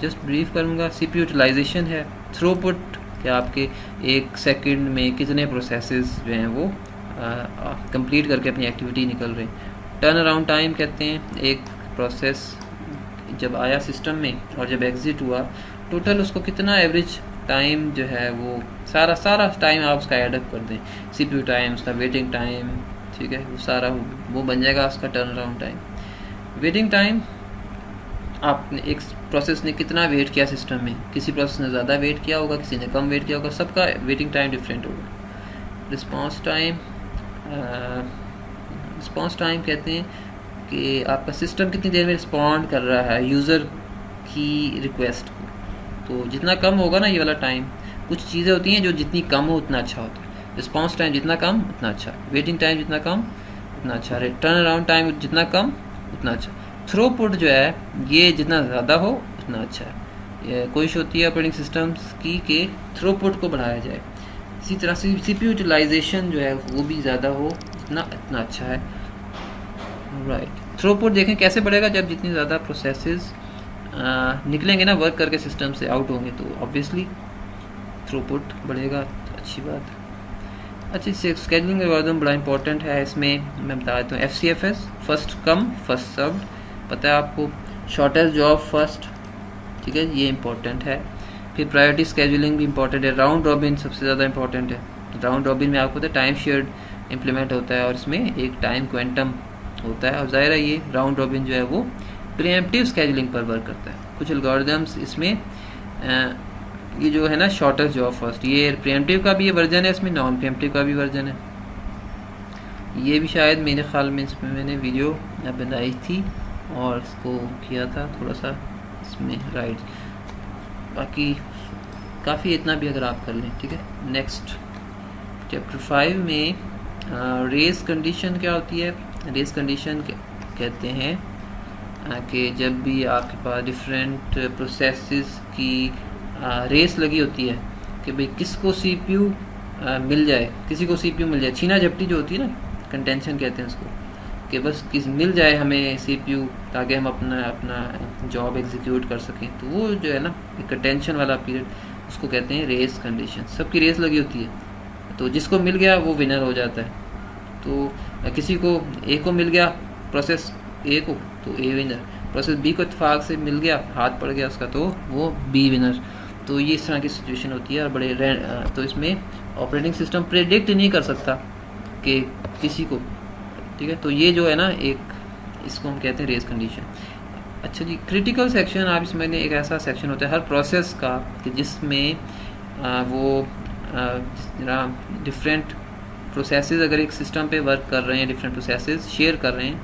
जस्ट ब्रीफ करूँगा। सीपीयू यूटिलाइजेशन है, थ्रूपुट कि आपके 1 सेकंड में कितने प्रोसेसेस जो हैं वो कंप्लीट करके अपनी एक्टिविटी निकल रहे हैं। टर्न अराउंड टाइम कहते हैं, एक प्रोसेस जब आया सिस्टम में और जब एग्ज़िट हुआ, टोटल उसको कितना एवरेज टाइम जो है वो सारा टाइम आप उसका एडअप कर दें, सीपीयू टाइम, उसका वेटिंग टाइम, ठीक है, वो सारा वो बन जाएगा उसका turn around time. Waiting time, आपने एक प्रोसेस ने कितना वेट किया सिस्टम में, किसी प्रोसेस ने ज़्यादा वेट किया होगा, किसी ने कम वेट किया होगा, सबका वेटिंग टाइम डिफरेंट होगा। रिस्पांस टाइम कहते हैं कि आपका सिस्टम कितनी देर में रिस्पॉन्ड कर रहा है यूज़र की रिक्वेस्ट को, तो जितना कम होगा ना ये वाला टाइम, कुछ चीज़ें होती हैं जो जितनी कम हो उतना अच्छा होता है। रिस्पांस टाइम जितना कम उतना अच्छा, वेटिंग टाइम जितना कम उतना अच्छा, टर्न अराउंड टाइम जितना कम उतना अच्छा। थ्रूपुट जो है ये जितना ज़्यादा हो उतना अच्छा है। कोशिश होती है ऑपरेटिंग सिस्टम्स की कि थ्रूपुट को बढ़ाया जाए। इसी तरह से सीपीयू यूटिलाइजेशन जो है वो भी ज़्यादा हो जितना इतना अच्छा है, राइट। थ्रूपुट देखें कैसे बढ़ेगा, जब जितनी ज़्यादा प्रोसेसेस निकलेंगे ना वर्क करके सिस्टम से आउट होंगे, तो ऑब्वियसली थ्रूपुट बढ़ेगा, अच्छी बात है। अच्छी स्केड्यूलिंग एल्गोरिथम बड़ा इंपॉर्टेंट है, इसमें मैं बता देता हूँ। FCFS, first come first served, पता है आपको, शॉर्टेस्ट जॉब फर्स्ट, ठीक है, ये इंपॉर्टेंट है। फिर प्रायोरिटी स्केड्यूलिंग भी इंपॉर्टेंट है। राउंड रॉबिन सबसे ज़्यादा इंपॉर्टेंट है। राउंड रॉबिन में आपको पता है टाइम शेयर्ड इम्प्लीमेंट होता है और इसमें एक टाइम क्वांटम होता है, और ज़ाहिर है ये राउंड रॉबिन जो है वो प्रीएम्प्टिव स्केड्यूलिंग पर वर्क करता है। कुछ एल्गोरिथम्स इसमें ये जो है ना शॉर्टेस्ट जॉब फर्स्ट, ये प्रीएम्प्टिव का भी ये वर्जन है, इसमें नॉन प्रीएम्प्टिव का भी वर्जन है। ये भी शायद मेरे ख्याल में इसमें मैंने वीडियो बनाई थी और इसको किया था थोड़ा सा इसमें, राइट। बाकी काफ़ी इतना भी अगर आप कर लें, ठीक है। नेक्स्ट चैप्टर 5 में रेस कंडीशन क्या होती है। रेस कंडीशन कहते हैं कि जब भी आपके पास डिफरेंट प्रोसेसेस की रेस लगी होती है कि भाई किसको सीपीयू मिल जाए, किसी को सीपीयू मिल जाए, छीना झपटी जो होती है ना, कंटेंशन कहते हैं उसको, कि बस किस मिल जाए हमें सीपीयू ताकि हम अपना जॉब एग्जीक्यूट कर सकें, तो वो जो है ना एक कंटेंशन वाला पीरियड, उसको कहते हैं रेस कंडीशन। सबकी रेस लगी होती है, तो जिसको मिल गया वो विनर हो जाता है। तो किसी को ए को मिल गया प्रोसेस ए को, तो ए विनर, प्रोसेस बी को इत्तेफाक से मिल गया, हाथ पड़ गया उसका, तो वो बी विनर। तो ये इस तरह की सिचुएशन होती है। और बड़े तो इसमें ऑपरेटिंग सिस्टम प्रेडिक्ट नहीं कर सकता कि किसी को, ठीक है। तो ये जो है ना एक, इसको हम कहते हैं रेस कंडीशन। अच्छा जी, क्रिटिकल सेक्शन, आप इसमें एक ऐसा सेक्शन होता है हर प्रोसेस का कि जिसमें वो डिफरेंट प्रोसेसेस अगर एक सिस्टम पे वर्क कर रहे हैं, डिफरेंट प्रोसेसेस शेयर कर रहे हैं,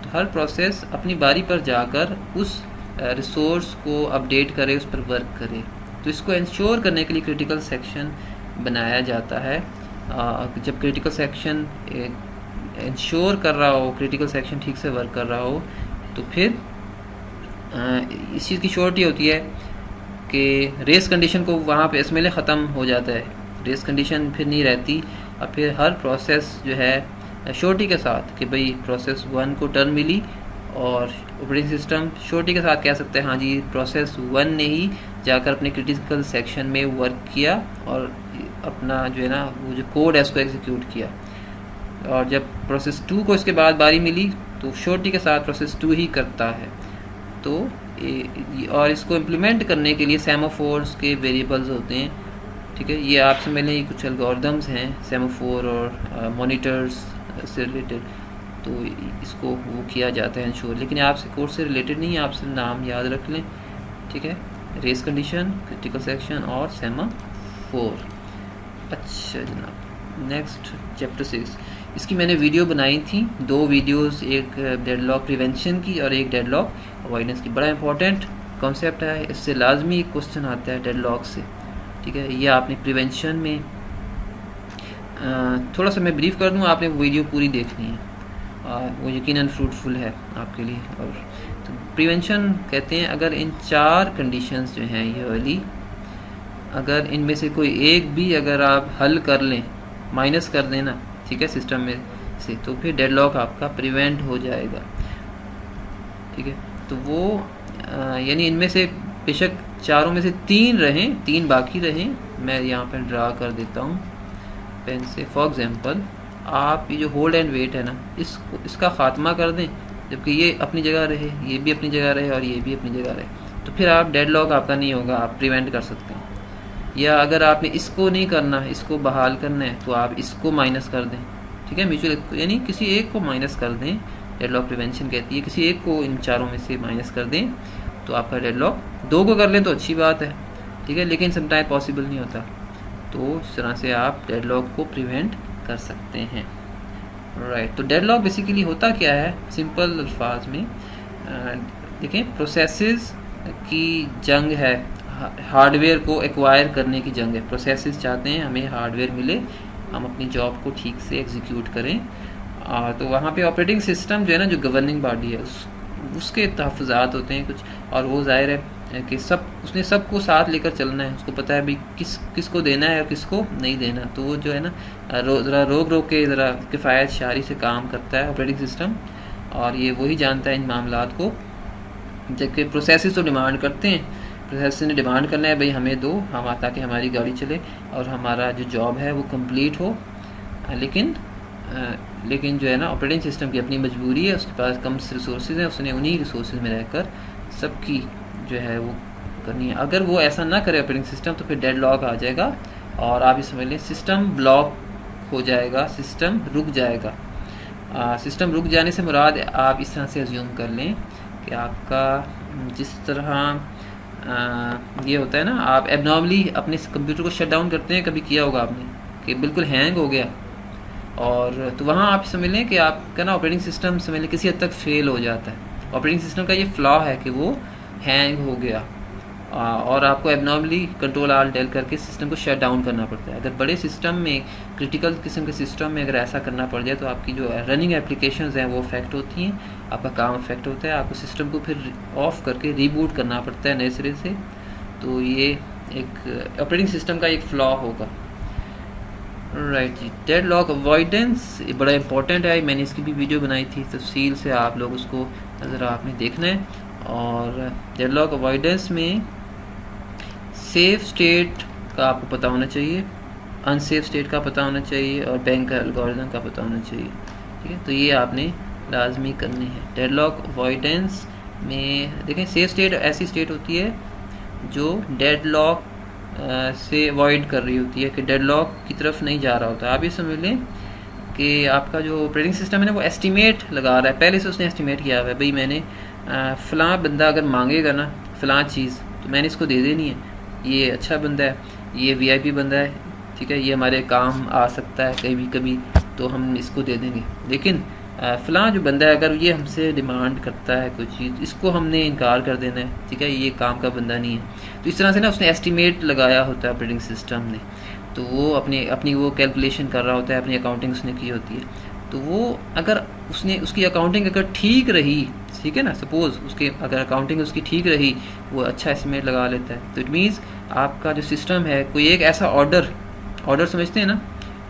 तो हर प्रोसेस अपनी बारी पर जाकर उस रिसोर्स को अपडेट करे, उस पर वर्क करे। तो इसको इंश्योर करने के लिए क्रिटिकल सेक्शन बनाया जाता है। जब क्रिटिकल सेक्शन इंश्योर कर रहा हो, क्रिटिकल सेक्शन ठीक से वर्क कर रहा हो, तो फिर इस चीज़ की श्योरिटी होती है कि रेस कंडीशन को वहाँ पे एसएमएल ख़त्म हो जाता है, रेस कंडीशन फिर नहीं रहती। और फिर हर प्रोसेस जो है श्योरिटी के साथ कि भाई प्रोसेस 1 को टर्न मिली, और ऑपरेटिंग सिस्टम श्योरिटी के साथ कह सकते हैं हाँ जी प्रोसेस 1 ने ही जाकर अपने क्रिटिकल सेक्शन में वर्क किया और अपना जो है ना वो जो कोड है उसको एग्जीक्यूट किया। और जब प्रोसेस 2 को इसके बाद बारी मिली, तो श्योरिटी के साथ प्रोसेस 2 ही करता है। तो और इसको इम्प्लीमेंट करने के लिए सेमाफोर्स के वेरिएबल्स होते हैं, ठीक है। ये आपसे मिले ये कुछ एल्गोरिथम्स हैं सेमाफोर और मॉनिटर्स से रिलेटेड, तो इसको वो किया जाता है इंश्योर। लेकिन आपसे कोर्स से रिलेटेड नहीं है, आपसे नाम याद रख लें, ठीक है। रेस कंडीशन, क्रिटिकल सेक्शन और सेमाफोर। अच्छा जनाब, नेक्स्ट चैप्टर 6, इसकी मैंने वीडियो बनाई थी, 2 वीडियोस, एक डेडलॉक प्रिवेंशन की और एक डेडलॉक अवॉइडेंस की। बड़ा इंपॉर्टेंट कॉन्सेप्ट है, इससे लाजमी क्वेश्चन आता है डेडलॉक से, ठीक है। ये आपने प्रिवेंशन में थोड़ा सा मैं ब्रीफ कर दूँ, आपने वीडियो पूरी देखनी है, वो यकीनन फ्रूटफुल है आपके लिए। और तो प्रिवेंशन कहते हैं अगर इन 4 कंडीशंस जो हैं ये वाली, अगर इनमें से कोई एक भी अगर आप हल कर लें, माइनस कर देना, ठीक है, सिस्टम में से, तो फिर डेडलॉक आपका प्रिवेंट हो जाएगा, ठीक है। तो वो यानी इनमें से बेशक चारों में से 3 रहें, 3 बाकी रहें, मैं यहाँ पर ड्रा कर देता हूँ पेन से। फॉर एग्जांपल आप ये जो होल्ड एंड वेट है ना, इसका ख़ात्मा कर दें, जबकि ये अपनी जगह रहे, ये भी अपनी जगह रहे और ये भी अपनी जगह रहे, तो फिर आप डेडलॉक आपका नहीं होगा, आप प्रिवेंट कर सकते हैं। या अगर आपने इसको नहीं करना, इसको बहाल करना है, तो आप इसको माइनस कर दें, ठीक है, म्यूचुअल यानी किसी एक को माइनस कर दें, डेडलॉक प्रिवेंशन कहती है किसी एक को इन चारों में से माइनस कर दें, तो आपका डेडलॉक, 2 को कर लें तो अच्छी बात है, ठीक है, लेकिन समटाइम पॉसिबल नहीं होता, तो इस तरह से आप डेडलॉक को प्रिवेंट कर सकते हैं, राइट। तो डेडलॉक बेसिकली होता क्या है, सिंपल अल्फाज में देखें, प्रोसेसेस की जंग है, हार्डवेयर को एक्वायर करने की जंग है। प्रोसेसेस चाहते हैं हमें हार्डवेयर मिले, हम अपनी जॉब को ठीक से एग्जीक्यूट करें, तो वहाँ पे ऑपरेटिंग सिस्टम जो है ना, जो गवर्निंग बॉडी है, उसके तहफ़्फ़ुज़ात होते हैं कुछ, और वो ज़ाहिर है कि उसने सबको साथ लेकर चलना है, उसको पता है भाई किसको देना है और किसको नहीं देना, तो वो जो है ना ज़रा रोक के ज़रा किफ़ायत शारी से काम करता है ऑपरेटिंग सिस्टम, और ये वही जानता है इन मामलात को। जबकि प्रोसेसेस तो डिमांड करते हैं, प्रोसेस ने डिमांड करना है भाई हमें दो, हम ताकि हमारी गाड़ी चले और हमारा जो जॉब है वो कंप्लीट हो, लेकिन जो है ना ऑपरेटिंग सिस्टम की अपनी मजबूरी है, उसके पास कम रिसोर्सेज हैं, उसने उन्हीं रिसोर्सेज में रहकर सबकी जो है वो करनी है। अगर वो ऐसा ना करे ऑपरेटिंग सिस्टम, तो फिर डेडलॉक आ जाएगा और आप ये समझ लें सिस्टम ब्लॉक हो जाएगा, सिस्टम रुक जाएगा। सिस्टम रुक जाने से मुराद आप इस तरह से अज्यूम कर लें कि आपका जिस तरह ये होता है ना, आप एबनॉर्मली अपने कंप्यूटर को शट डाउन करते हैं, कभी किया होगा आपने कि बिल्कुल हैंग हो गया, और तो वहाँ आप समझ लें कि आपका ना ऑपरेटिंग सिस्टम समझ लें किसी हद तक फेल हो जाता है। ऑपरेटिंग सिस्टम का ये फ्लॉ है कि वो हैंग हो गया, और आपको एबनॉर्मली कंट्रोल आल्ट डेल करके सिस्टम को शट डाउन करना पड़ता है। अगर बड़े सिस्टम में, क्रिटिकल किस्म के सिस्टम में अगर ऐसा करना पड़ जाए, तो आपकी जो रनिंग एप्लीकेशंस हैं वो अफेक्ट होती हैं, आपका काम अफेक्ट होता है, आपको सिस्टम को फिर ऑफ करके रीबूट करना पड़ता है नए सिरे से। तो ये एक ऑपरेटिंग सिस्टम का एक फ्लॉ होगा, राइट जी। डेडलॉक अवॉइडेंस बड़ा इंपॉर्टेंट है, मैंने इसकी भी वीडियो बनाई थी तफसील से, आप लोग उसको ज़रा आपने देखना है। और डेडलॉक अवॉइडेंस में सेफ स्टेट का आपको पता होना चाहिए, अनसेफ स्टेट का पता होना चाहिए, और बैंक का एल्गोरिथम का पता होना चाहिए, ठीक है। तो ये आपने लाजमी करनी है। डेडलॉक अवॉइडेंस में देखें, सेफ स्टेट ऐसी स्टेट होती है जो डेडलॉक से अवॉइड कर रही होती है, कि डेडलॉक की तरफ नहीं जा रहा होता। आप ये समझ लें कि आपका जो ऑपरेटिंग सिस्टम है ना, वो एस्टिमेट लगा रहा है, पहले से उसने एस्टिमेट किया हुआ है, भाई मैंने फ़लाँ बंदा अगर मांगेगा ना फ़लाँ चीज़, तो मैंने इसको दे देनी है, ये अच्छा बंदा है, ये वीआईपी बंदा है, ठीक है, ये हमारे काम आ सकता है कभी कभी, तो हम इसको दे देंगे। लेकिन फ़लाँ जो बंदा है अगर ये हमसे डिमांड करता है कोई चीज़, इसको हमने इनकार कर देना है, ठीक है, ये काम का बंदा नहीं है। तो इस तरह से ना उसने एस्टिमेट लगाया होता है ऑपरेटिंग सिस्टम ने, तो वो अपनी वो कैलकुलेशन कर रहा होता है, अपनी अकाउंटिंग उसने की होती है। तो वो अगर उसकी अकाउंटिंग अगर ठीक रही, ठीक है ना, सपोज़ उसके अगर अकाउंटिंग उसकी ठीक रही, वो अच्छा एस्टिमेट लगा लेता है, तो इट मीन्स आपका जो सिस्टम है, कोई एक ऐसा ऑर्डर समझते हैं ना,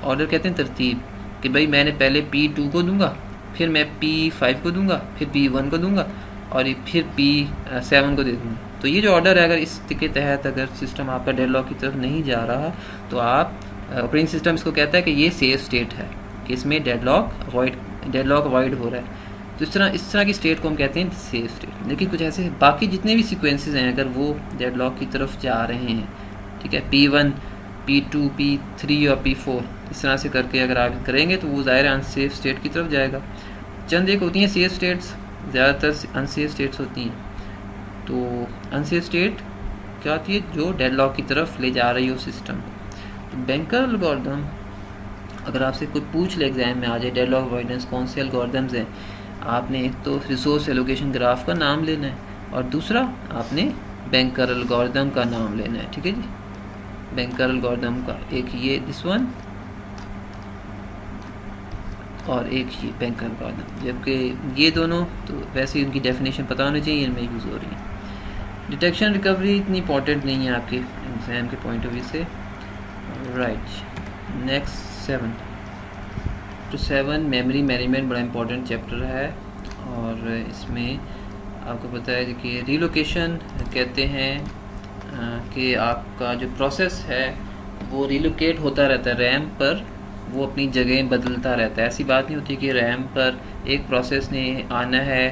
ऑर्डर कहते हैं तरतीब, कि भाई मैंने पहले P2 को दूंगा, फिर मैं P5 को दूंगा, फिर P1 को दूंगा, और फिर P7 को दे दूंगा। तो ये जो ऑर्डर है, अगर इसके तहत अगर सिस्टम आपका डेडलॉक की तरफ नहीं जा रहा, तो आप ऑपरेटिंग सिस्टम इसको कहता है कि ये सेफ स्टेट है, कि इसमें डेडलॉक अवॉइड हो रहा है। तो इस तरह की स्टेट को हम कहते हैं सेफ स्टेट। लेकिन कुछ ऐसे बाकी जितने भी सीक्वेंसेस हैं, अगर वो डेडलॉक की तरफ जा रहे हैं, ठीक है, P1, P2, P3 और P4 इस तरह से करके अगर आप करेंगे, तो वो ज़ाहिर अनसेफ स्टेट की तरफ जाएगा। चंद एक होती हैं सेफ स्टेट्स, ज़्यादातर अनसेफ स्टेट्स होती हैं। तो अनसेफ स्टेट क्या होती है, जो डेडलॉक की तरफ ले जा रही हो सिस्टम। तो बैंकर एल्गोरिथम, अगर आपसे कोई पूछ ले एग्जाम में आ जाए डेडलॉक अवॉइडेंस कौन से एल्गोरिथम्स हैं, आपने एक तो रिसोर्स एलोकेशन ग्राफ का नाम लेना है, और दूसरा आपने बैंकर एल्गोरिथम का नाम लेना है, ठीक है जी। बैंकर एल्गोरिथम का एक ये दिस वन, और एक ये बैंक का रिकॉर्ड, जबकि ये दोनों तो वैसे ही उनकी डेफिनेशन पता होनी चाहिए, इनमें यूज़ हो रही है। डिटेक्शन रिकवरी इतनी इंपॉर्टेंट नहीं है आपके एग्ज़ाम के पॉइंट ऑफ व्यू से। राइट, नेक्स्ट 7 मेमोरी मैनेजमेंट बड़ा इंपॉर्टेंट चैप्टर है, और इसमें आपको पता है कि रिलोकेशन कहते हैं कि आपका जो प्रोसेस है वो रिलोकेट होता रहता है रैम पर, वो अपनी जगह बदलता रहता है। ऐसी बात नहीं होती कि रैम पर एक प्रोसेस ने आना है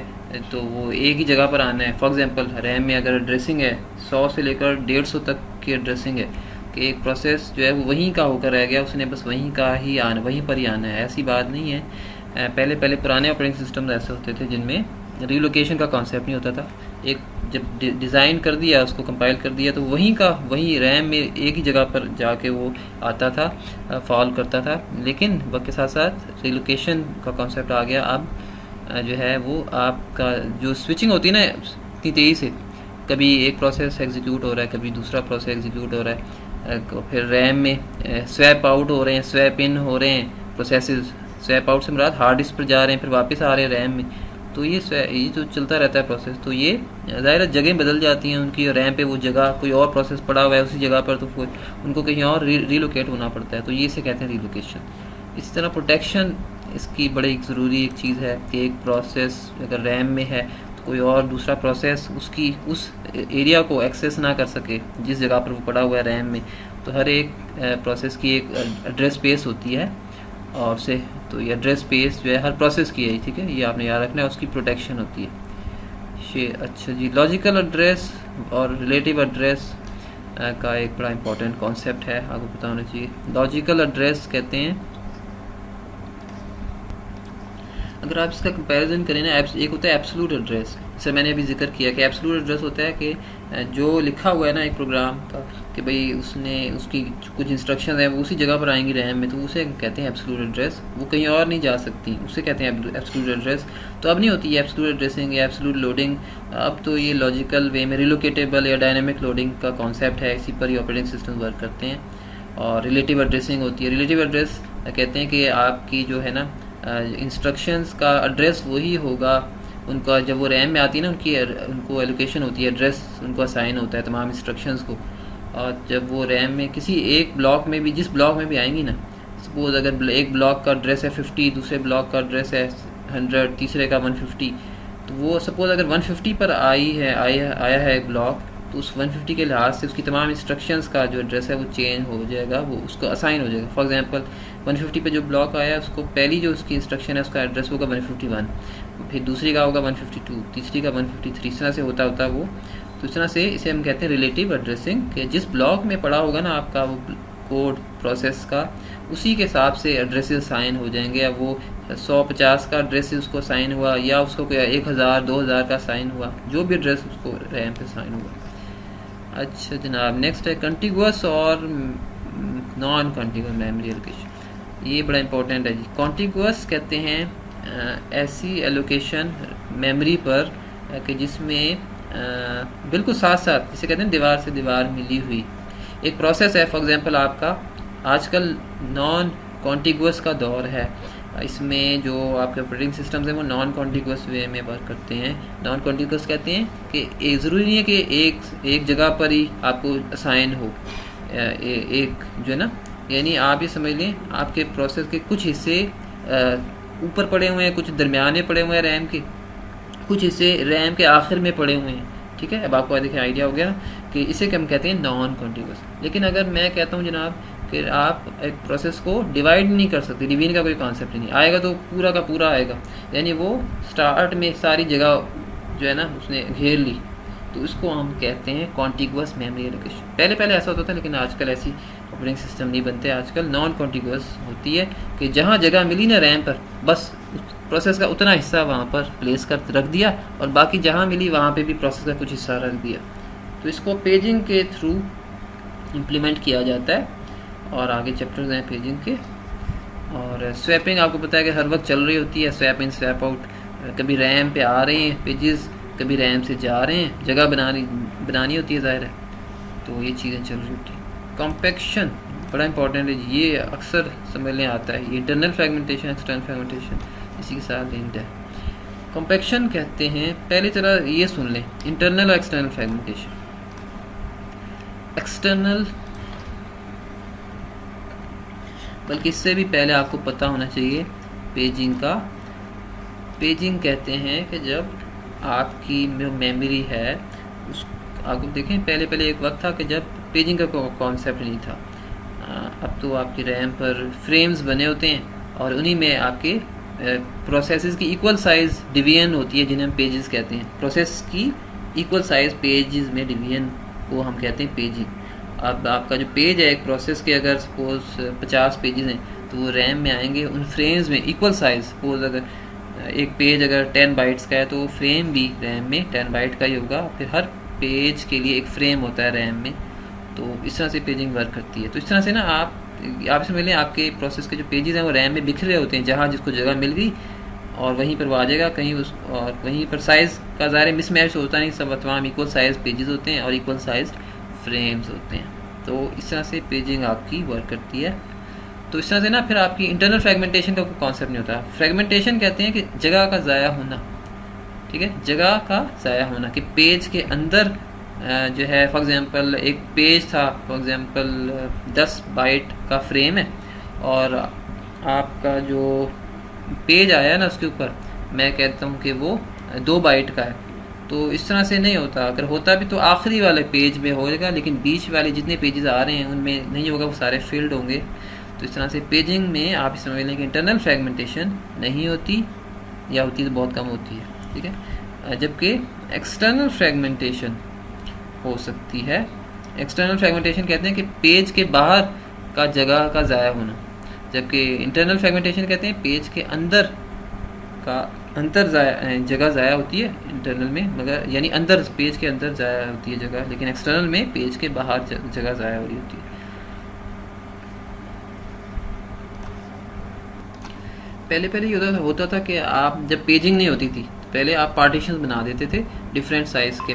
तो वो एक ही जगह पर आना है। फॉर एग्जांपल रैम में अगर एड्रेसिंग है 100 से लेकर 150 तक की एड्रेसिंग है कि एक प्रोसेस जो है वो वहीं का होकर रह गया, उसने बस वहीं का ही आना, वहीं पर ही आना है, ऐसी बात नहीं है। पहले पुराने ऑपरेटिंग सिस्टम ऐसे होते थे जिनमें रिलोकेशन का कॉन्सेप्ट नहीं होता था। एक जब डिज़ाइन कर दिया, उसको कंपाइल कर दिया, तो वहीं का वहीं रैम में एक ही जगह पर जाके वो आता था, फॉल करता था। लेकिन वक्त के साथ साथ रिलोकेशन का कॉन्सेप्ट आ गया। अब जो है वो आपका जो स्विचिंग होती है ना इतनी तेज़ी से, कभी एक प्रोसेस एग्जीक्यूट हो रहा है, कभी दूसरा प्रोसेस एग्जीक्यूट हो रहा है, फिर रैम में स्वैप आउट हो रहे हैं, स्वैप इन हो रहे हैं प्रोसेसेस। स्वैप आउट से मुराद हार्ड डिस्क पर जा रहे हैं, फिर वापस आ रहे हैं रैम में। तो ये जो चलता रहता है प्रोसेस, तो ये ज़ाहिर जगह बदल जाती हैं उनकी, रैम पे वो जगह कोई और प्रोसेस पड़ा हुआ है उसी जगह पर, तो उनको कहीं और रिलोकेट होना पड़ता है, तो ये इसे कहते हैं रिलोकेशन। इसी तरह प्रोटेक्शन इसकी बड़ी ज़रूरी एक चीज़ है कि एक प्रोसेस अगर रैम में है तो कोई और दूसरा प्रोसेस उसकी उस एरिया को एक्सेस ना कर सके जिस जगह पर वो पड़ा हुआ है रैम में। तो हर एक प्रोसेस की एक एड्रेस स्पेस होती है, और से तो ये एड्रेस स्पेस जो है हर प्रोसेस की है, ठीक है, ये आपने याद रखना है, उसकी प्रोटेक्शन होती है ये। अच्छा जी, लॉजिकल एड्रेस और रिलेटिव एड्रेस का एक बड़ा इंपॉर्टेंट कॉन्सेप्ट है, आपको पता होना चाहिए। लॉजिकल एड्रेस कहते हैं, अगर आप इसका कंपैरिजन करें ना, एक होता है एब्सोल्यूट एड्रेस, जैसे मैंने अभी जिक्र किया कि एब्सोल्यूट एड्रेस होता है कि जो लिखा हुआ है ना एक प्रोग्राम का कि भाई उसकी कुछ इंस्ट्रक्शन है वो उसी जगह पर आएंगी रैम में, तो उसे कहते हैं एब्सोल्यूट एड्रेस, वो कहीं और नहीं जा सकती, उसे कहते हैं एब्सोल्यूट एड्रेस। तो अब नहीं होती है एब्सोल्यूट एड्रेसिंग या एब्सोल्यूट लोडिंग, अब तो ये लॉजिकल वे में रिलोकेटेबल या डायनेमिक लोडिंग का कॉन्सेप्ट है, इसी पर ही ऑपरेटिंग सिस्टम वर्क करते हैं। और रिलेटिव एड्रेसिंग होती है। रिलेटिव एड्रेस कहते हैं कि आपकी जो है ना इंस्ट्रक्शंस का एड्रेस वही होगा, उनका जब वो रैम में आती है ना उनको एलोकेशन होती है, एड्रेस उनको असाइन होता है तमाम इंस्ट्रक्शंस को। और जब वो रैम में किसी एक ब्लॉक में भी, जिस ब्लॉक में भी आएंगी ना, सपोज अगर एक ब्लॉक का एड्रेस है 50, दूसरे ब्लॉक का एड्रेस है 100, तीसरे का 150, तो वो सपोज अगर 150 पर आया है एक ब्लॉक, तो उस 150 के लिहाज से उसकी तमाम इंस्ट्रक्शंस का जो एड्रेस है वो चेंज हो जाएगा, वो उसको असाइन हो जाएगा। फॉर एग्जांपल 150 पे जो ब्लॉक आया है उसको पहली जो उसकी इंस्ट्रक्शन है उसका एड्रेस होगा 151, फिर दूसरी का होगा 152, तीसरी का 153, इस तरह से होता वो। तो इस तरह से इसे हम कहते हैं रिलेटिव एड्रेसिंग, कि जिस ब्लॉक में पड़ा होगा ना आपका वो कोड प्रोसेस का, उसी के हिसाब से एड्रेसेस साइन हो जाएंगे। अब वो 150 का एड्रेस उसको साइन हुआ या उसको कोई 1000 2000 का साइन हुआ, जो भी एड्रेस उसको रैम पे साइन हुआ। अच्छा जनाब, नेक्स्ट है कंटिगुअस और नॉन कंटिगुअस मेमोरी एलोकेशन। ये बड़ा इंपॉर्टेंट है जी। कॉन्टिगुअस कहते हैं ऐसी एलोकेशन मेमोरी पर कि जिसमें बिल्कुल साथ साथ, जिसे कहते हैं दीवार से दीवार मिली हुई एक प्रोसेस है। फॉर एग्जांपल आपका आजकल नॉन कॉन्टिगुअस का दौर है, इसमें जो आपके ऑपरेटिंग सिस्टम्स हैं वो नॉन कॉन्टिगुअस वे में वर्क करते हैं। नॉन कॉन्टिगुअस कहते हैं कि ज़रूरी नहीं है कि एक जगह पर ही आपको असाइन हो एक जो है ना, यानी आप ये समझ लें आपके प्रोसेस के कुछ हिस्से ऊपर पड़े हुए हैं, कुछ दरमियान में पड़े हुए हैं रैम के, कुछ हिस्से रैम के आखिर में पड़े हुए हैं, ठीक है। अब आपको देखिए आइडिया हो गया कि इसे हम कहते हैं नॉन कॉन्टिगुअस। लेकिन अगर मैं कहता हूँ जनाब कि आप एक प्रोसेस को डिवाइड नहीं कर सकते, डिवीजन का कोई कॉन्सेप्ट नहीं आएगा, तो पूरा का पूरा आएगा, यानी वो स्टार्ट में सारी जगह जो है ना उसने घेर ली, तो इसको हम कहते हैं कॉन्टिगुअस मेमोरी एलोकेशन। पहले ऐसा होता था, लेकिन आजकल ऐसी ऑपरेटिंग सिस्टम नहीं बनते। आजकल नॉन कॉन्टिगुअस होती है कि जहाँ जगह मिली ना रैम पर, बस प्रोसेस का उतना हिस्सा वहाँ पर प्लेस कर रख दिया, और बाकी जहाँ मिली वहाँ पे भी प्रोसेस का कुछ हिस्सा रख दिया। तो इसको पेजिंग के थ्रू इम्प्लीमेंट किया जाता है, और आगे चैप्टर्स हैं पेजिंग के। और स्वैपिंग आपको पता है कि हर वक्त चल रही होती है, स्वैप इन स्वैप आउट, कभी रैम पे आ रहे हैं पेजेस, कभी रैम से जा रहे हैं, जगह बनानी होती है ज़ाहिर है, तो ये चीज़ें चल रही होती हैं। कॉम्पैक्शन बड़ा इंपॉर्टेंट है, ये अक्सर समझ में आता है। ये इंटरनल फ्रेगमेंटेशन, एक्सटर्नल फ्रेगमेंटेशन इसी के साथ लिंक्ड है। कॉम्पैक्शन कहते हैं, पहले चला ये सुन लें, इंटरनल और एक्सटर्नल फ्रेगमेंटेशन। एक्सटर्नल, बल्कि इससे भी पहले आपको पता होना चाहिए पेजिंग का। पेजिंग कहते हैं कि जब आपकी मेमोरी है उस, आपको देखें पहले एक वक्त था कि जब पेजिंग का कॉन्सेप्ट नहीं था। अब तो आपकी रैम पर फ्रेम्स बने होते हैं और उन्हीं में आपके प्रोसेसेस की इक्वल साइज डिवीजन होती है, जिन्हें हम पेजेस कहते हैं। प्रोसेस की इक्वल साइज पेजेस में डिवीजन को हम कहते हैं पेजिंग। अब आपका जो पेज है एक प्रोसेस के, अगर सपोज 50 पेजेस हैं तो वो रैम में आएंगे उन फ्रेम्स में इक्वल साइज। सपोज अगर एक पेज अगर 10 बाइट्स का है तो फ्रेम भी रैम में 10 बाइट का ही होगा। फिर हर पेज के लिए एक फ्रेम होता है रैम में। तो इस तरह से पेजिंग वर्क करती है। तो इस तरह से ना आप समझ लें आपके प्रोसेस के जो पेजेस हैं वो रैम में बिखरे होते हैं, जहाँ जिसको जगह मिल गई और वहीं पर वो आ जाएगा कहीं उस, और वहीं पर साइज़ का ज़ाहिर मिसमैच होता नहीं, सब तमाम इक्वल साइज़ पेजेस होते हैं और इक्वल साइज फ्रेम्स होते हैं। तो इस तरह से पेजिंग आपकी वर्क करती है। तो इस तरह से ना फिर आपकी इंटरनल फ्रेगमेंटेशन का कोई कॉन्सेप्ट नहीं होता। फ्रेगमेंटेशन कहते हैं कि जगह का ज़ाया होना, ठीक है, जगह का ज़ाया होना, कि पेज के अंदर जो है फॉर एग्ज़ाम्पल एक पेज था, फॉर एग्ज़ाम्पल 10 बाइट का फ्रेम है और आपका जो पेज आया ना उसके ऊपर मैं कहता हूँ कि वो 2 बाइट का है। तो इस तरह से नहीं होता। अगर होता भी तो आखिरी वाले पेज में होएगा, लेकिन बीच वाले जितने पेजेस आ रहे हैं उनमें नहीं होगा, वो सारे फील्ड होंगे। तो इस तरह से पेजिंग में आप समझ लें कि इंटरनल फ्रेगमेंटेशन नहीं होती, या होती तो बहुत कम होती है, ठीक है। जबकि एक्सटर्नल फ्रेगमेंटेशन हो सकती है। एक्सटर्नल फ्रेगमेंटेशन कहते हैं कि पेज के बाहर का जगह का ज़ाया होना, जबकि इंटरनल फ्रेगमेंटेशन कहते हैं पेज के अंदर का जगह ज़ाया होती है इंटरनल में, मगर यानी अंदर पेज के अंदर ज़ाया होती है जगह, लेकिन एक्सटर्नल में पेज के बाहर जगह ज़ाया हो रही होती है। पहले ये होता था कि आप जब पेजिंग नहीं होती थी पहले आप पार्टीशंस बना देते थे डिफरेंट साइज़ के।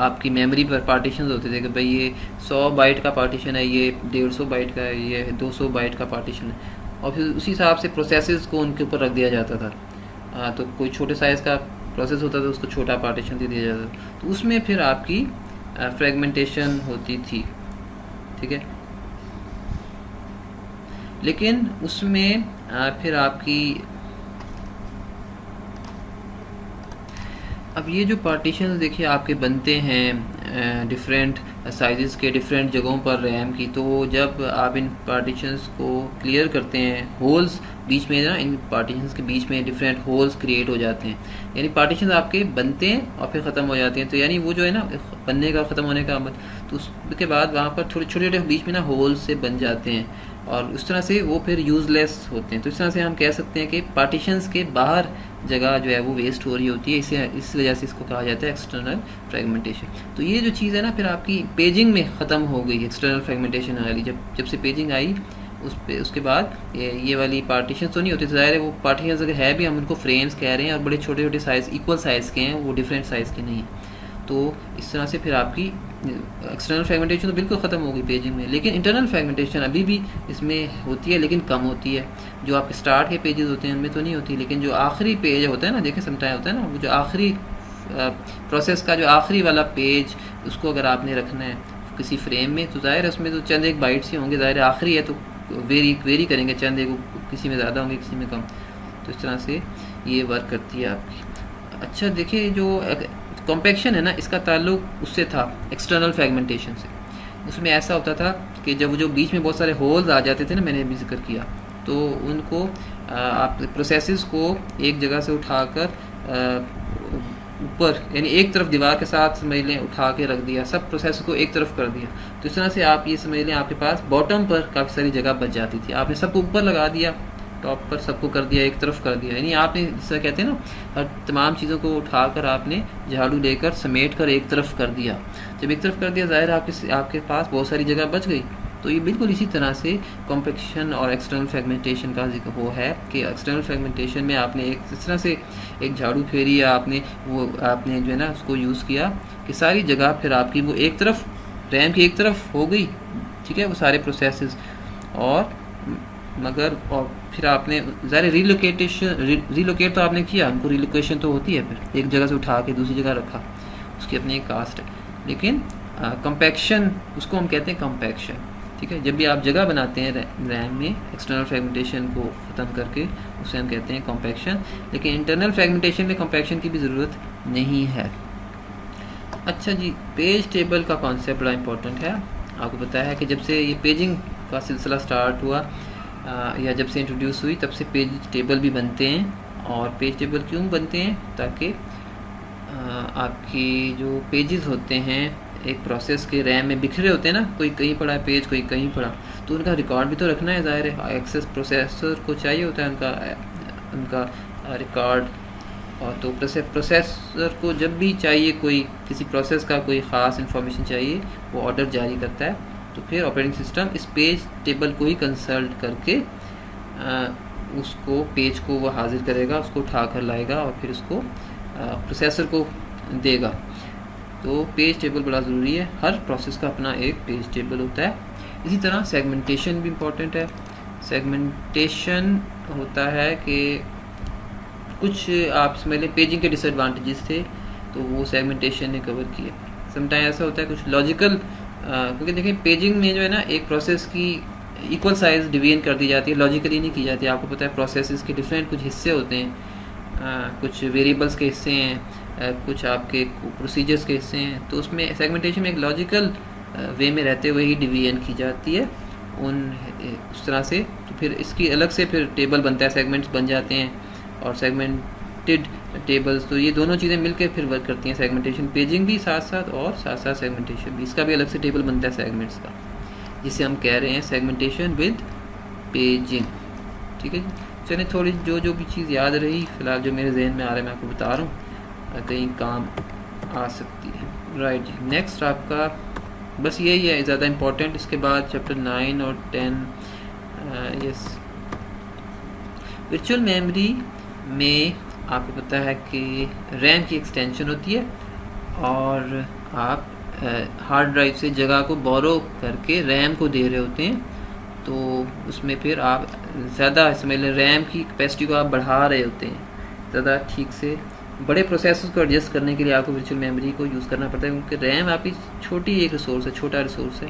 आपकी मेमोरी पर पार्टीशंस होते थे कि भाई ये 100 बाइट का पार्टीशन है, ये 150 बाइट का है, ये 200 बाइट का पार्टीशन है, और फिर उसी हिसाब से प्रोसेसेस को उनके ऊपर रख दिया जाता था। तो कोई छोटे साइज़ का प्रोसेस होता था उसको छोटा पार्टीशन दे दिया जाता था, तो उसमें फिर आपकी फ्रेगमेंटेशन होती थी, ठीक है। लेकिन उसमें फिर आपकी अब ये जो पार्टीशंस देखिए आपके बनते हैं डिफरेंट साइज़ के डिफरेंट जगहों पर रैम की, तो जब आप इन पार्टीशंस को क्लियर करते हैं, होल्स बीच में ना, इन पार्टीशंस के बीच में डिफरेंट होल्स क्रिएट हो जाते हैं, यानी पार्टीशंस आपके बनते हैं और फिर ख़त्म हो जाते हैं। तो यानी वो जो है ना बनने का ख़त्म होने का अमल, तो उसके बाद वहाँ पर छोटे छोटे बीच में ना होल्स से बन जाते हैं और उस तरह से वो फिर यूज़लेस होते हैं। तो इस तरह से हम कह सकते हैं कि पार्टीशंस के बाहर जगह जो है वो वेस्ट हो रही होती है, इस वजह से इसको कहा जाता है एक्सटर्नल फ्रेगमेंटेशन। तो ये जो चीज़ है ना फिर आपकी पेजिंग में ख़त्म हो गई एक्सटर्नल फ्रेगमेंटेशन वाली। जब से पेजिंग आई उसके बाद ये वाली पार्टीशन तो नहीं होती। तो ज़ाहिर है वो पार्टीशन अगर है भी हम उनको फ्रेम्स कह रहे हैं और बड़े छोटे छोटे साइज़ इक्वल साइज़ के हैं, वो डिफरेंट साइज़ के नहीं हैं। तो इस तरह से फिर आपकी एक्सटर्नल फ्रेगमेंटेशन तो बिल्कुल ख़त्म हो गई पेजिंग में। लेकिन इंटरनल फ्रेगमेंटेशन अभी भी इसमें होती है, लेकिन कम होती है। जो आपके स्टार्ट के पेजेस होते हैं उनमें तो नहीं होती, लेकिन जो आखिरी पेज होता है ना, देखें समटाइम होता है ना, वो जो आखिरी प्रोसेस का जो आखिरी वाला पेज, उसको अगर आपने रखना है किसी फ्रेम में, तो ज़ाहिर है उसमें तो चंद एक बाइट्स ही होंगे, ज़ाहिर आखिरी है तो वेरी करेंगे, चंद एक किसी में ज़्यादा होंगे किसी में कम। तो इस तरह से ये वर्क करती है आपकी। अच्छा देखिए जो कॉम्पैक्शन है ना, इसका ताल्लुक उससे था एक्सटर्नल फ्रेगमेंटेशन से। उसमें ऐसा होता था कि जब जो बीच में बहुत सारे होल्स आ जाते थे ना, मैंने अभी जिक्र किया, तो उनको आप प्रोसेसेस को एक जगह से उठाकर ऊपर यानी एक तरफ दीवार के साथ समझ लें उठा के रख दिया, सब प्रोसेस को एक तरफ कर दिया। तो इस तरह से आप ये समझ लें आपके पास बॉटम पर काफ़ी सारी जगह बच जाती थी। आपने सबको ऊपर लगा दिया, टॉप पर सबको कर दिया, एक तरफ कर दिया, यानी आपने जिससे कहते हैं ना हर तमाम चीज़ों को उठाकर आपने झाड़ू लेकर समेट कर एक तरफ कर दिया। जब एक तरफ कर दिया ज़ाहिर आपके पास बहुत सारी जगह बच गई। तो ये बिल्कुल इसी तरह से कॉम्पैक्शन और एक्सटर्नल फ्रेगमेंटेशन का जिक्र वो है कि एक्सटर्नल फ्रेगमेंटेशन में आपने एक इस तरह से एक झाड़ू फेरी या आपने जो है ना उसको यूज़ किया कि सारी जगह फिर आपकी वो एक तरफ रैम की एक तरफ हो गई ठीक है, वो सारे प्रोसेसेस। और मगर और फिर आपने ज़ाहिर रिलोकेट तो आपने किया, उनको रिलोकेशन तो होती है, फिर एक जगह से उठा के दूसरी जगह रखा, उसकी अपनी एक कास्ट है। लेकिन कंपैक्शन, उसको हम कहते हैं कंपैक्शन, ठीक है। जब भी आप जगह बनाते हैं रैम में एक्सटर्नल फ्रेगमेंटेशन को ख़त्म करके, उसे हम कहते हैं कंपैक्शन। लेकिन इंटरनल फ्रेगमेंटेशन में कंपैक्शन की भी ज़रूरत नहीं है। अच्छा जी, पेज टेबल का कॉन्सेप्ट बड़ा इंपॉर्टेंट है। आपको पता है कि जब से ये पेजिंग का सिलसिला स्टार्ट हुआ या जब से इंट्रोड्यूस हुई, तब से पेज टेबल भी बनते हैं। और पेज टेबल क्यों बनते हैं? ताकि आपकी जो पेजेस होते हैं एक प्रोसेस के रैम में बिखरे होते हैं ना, कोई कहीं पड़ा है पेज, कोई कहीं पड़ा, तो उनका रिकॉर्ड भी तो रखना है, ज़ाहिर है। एक्सेस प्रोसेसर को चाहिए होता है उनका रिकॉर्ड। और तो प्रोसेसर को जब भी चाहिए, कोई किसी प्रोसेस का कोई ख़ास इंफॉर्मेशन चाहिए, वो ऑर्डर जारी करता है, तो फिर ऑपरेटिंग सिस्टम इस पेज टेबल को ही कंसल्ट करके उसको पेज को वो हाजिर करेगा, उसको उठा कर लाएगा और फिर उसको प्रोसेसर को देगा। तो पेज टेबल बड़ा ज़रूरी है, हर प्रोसेस का अपना एक पेज टेबल होता है। इसी तरह सेगमेंटेशन भी इम्पॉर्टेंट है। सेगमेंटेशन होता है कि कुछ आप समझ लें पेजिंग के डिसएडवांटेजेस थे, तो वो सेगमेंटेशन ने कवर किए। समटाइम ऐसा होता है कुछ लॉजिकल, क्योंकि देखिए पेजिंग में जो है ना, एक प्रोसेस की इक्वल साइज डिवीजन कर दी जाती है, लॉजिकली नहीं की जाती है। आपको पता है प्रोसेसेस के डिफरेंट कुछ हिस्से होते हैं, कुछ वेरिएबल्स के हिस्से हैं, कुछ आपके प्रोसीजर्स के हिस्से हैं, तो उसमें सेगमेंटेशन में एक लॉजिकल वे में रहते हुए ही डिवीजन की जाती है उस तरह से। तो फिर इसकी अलग से फिर टेबल बनता है, सेगमेंट्स बन जाते हैं और सेगमेंटेड टेबल्स। तो ये दोनों चीज़ें मिलकर फिर वर्क करती हैं, सेगमेंटेशन, पेजिंग भी साथ साथ और साथ साथ सेगमेंटेशन भी। इसका भी अलग से टेबल बनता है सेगमेंट्स का, जिसे हम कह रहे हैं सेगमेंटेशन विद पेजिंग, ठीक है जी। चलिए थोड़ी जो भी चीज़ याद रही फ़िलहाल जो मेरे जहन में आ रहा है मैं आपको बता रहा हूँ, कहीं काम आ सकती है। राइट जी, नेक्स्ट आपका बस यही है ज़्यादा इम्पोर्टेंट। इसके बाद चैप्टर 9 और 10। यस, वर्चुअल मेमोरी में आपको पता है कि रैम की एक्सटेंशन होती है और आप हार्ड ड्राइव से जगह को बोरो करके रैम को दे रहे होते हैं। तो उसमें फिर आप ज़्यादा समझ लें रैम की कैपेसिटी को आप बढ़ा रहे होते हैं ज़्यादा ठीक से। बड़े प्रोसेसर्स को एडजस्ट करने के लिए आपको वर्चुअल मेमोरी को यूज़ करना पड़ता है, क्योंकि रैम आपकी छोटी एक रिसोर्स है, छोटा रिसोर्स है,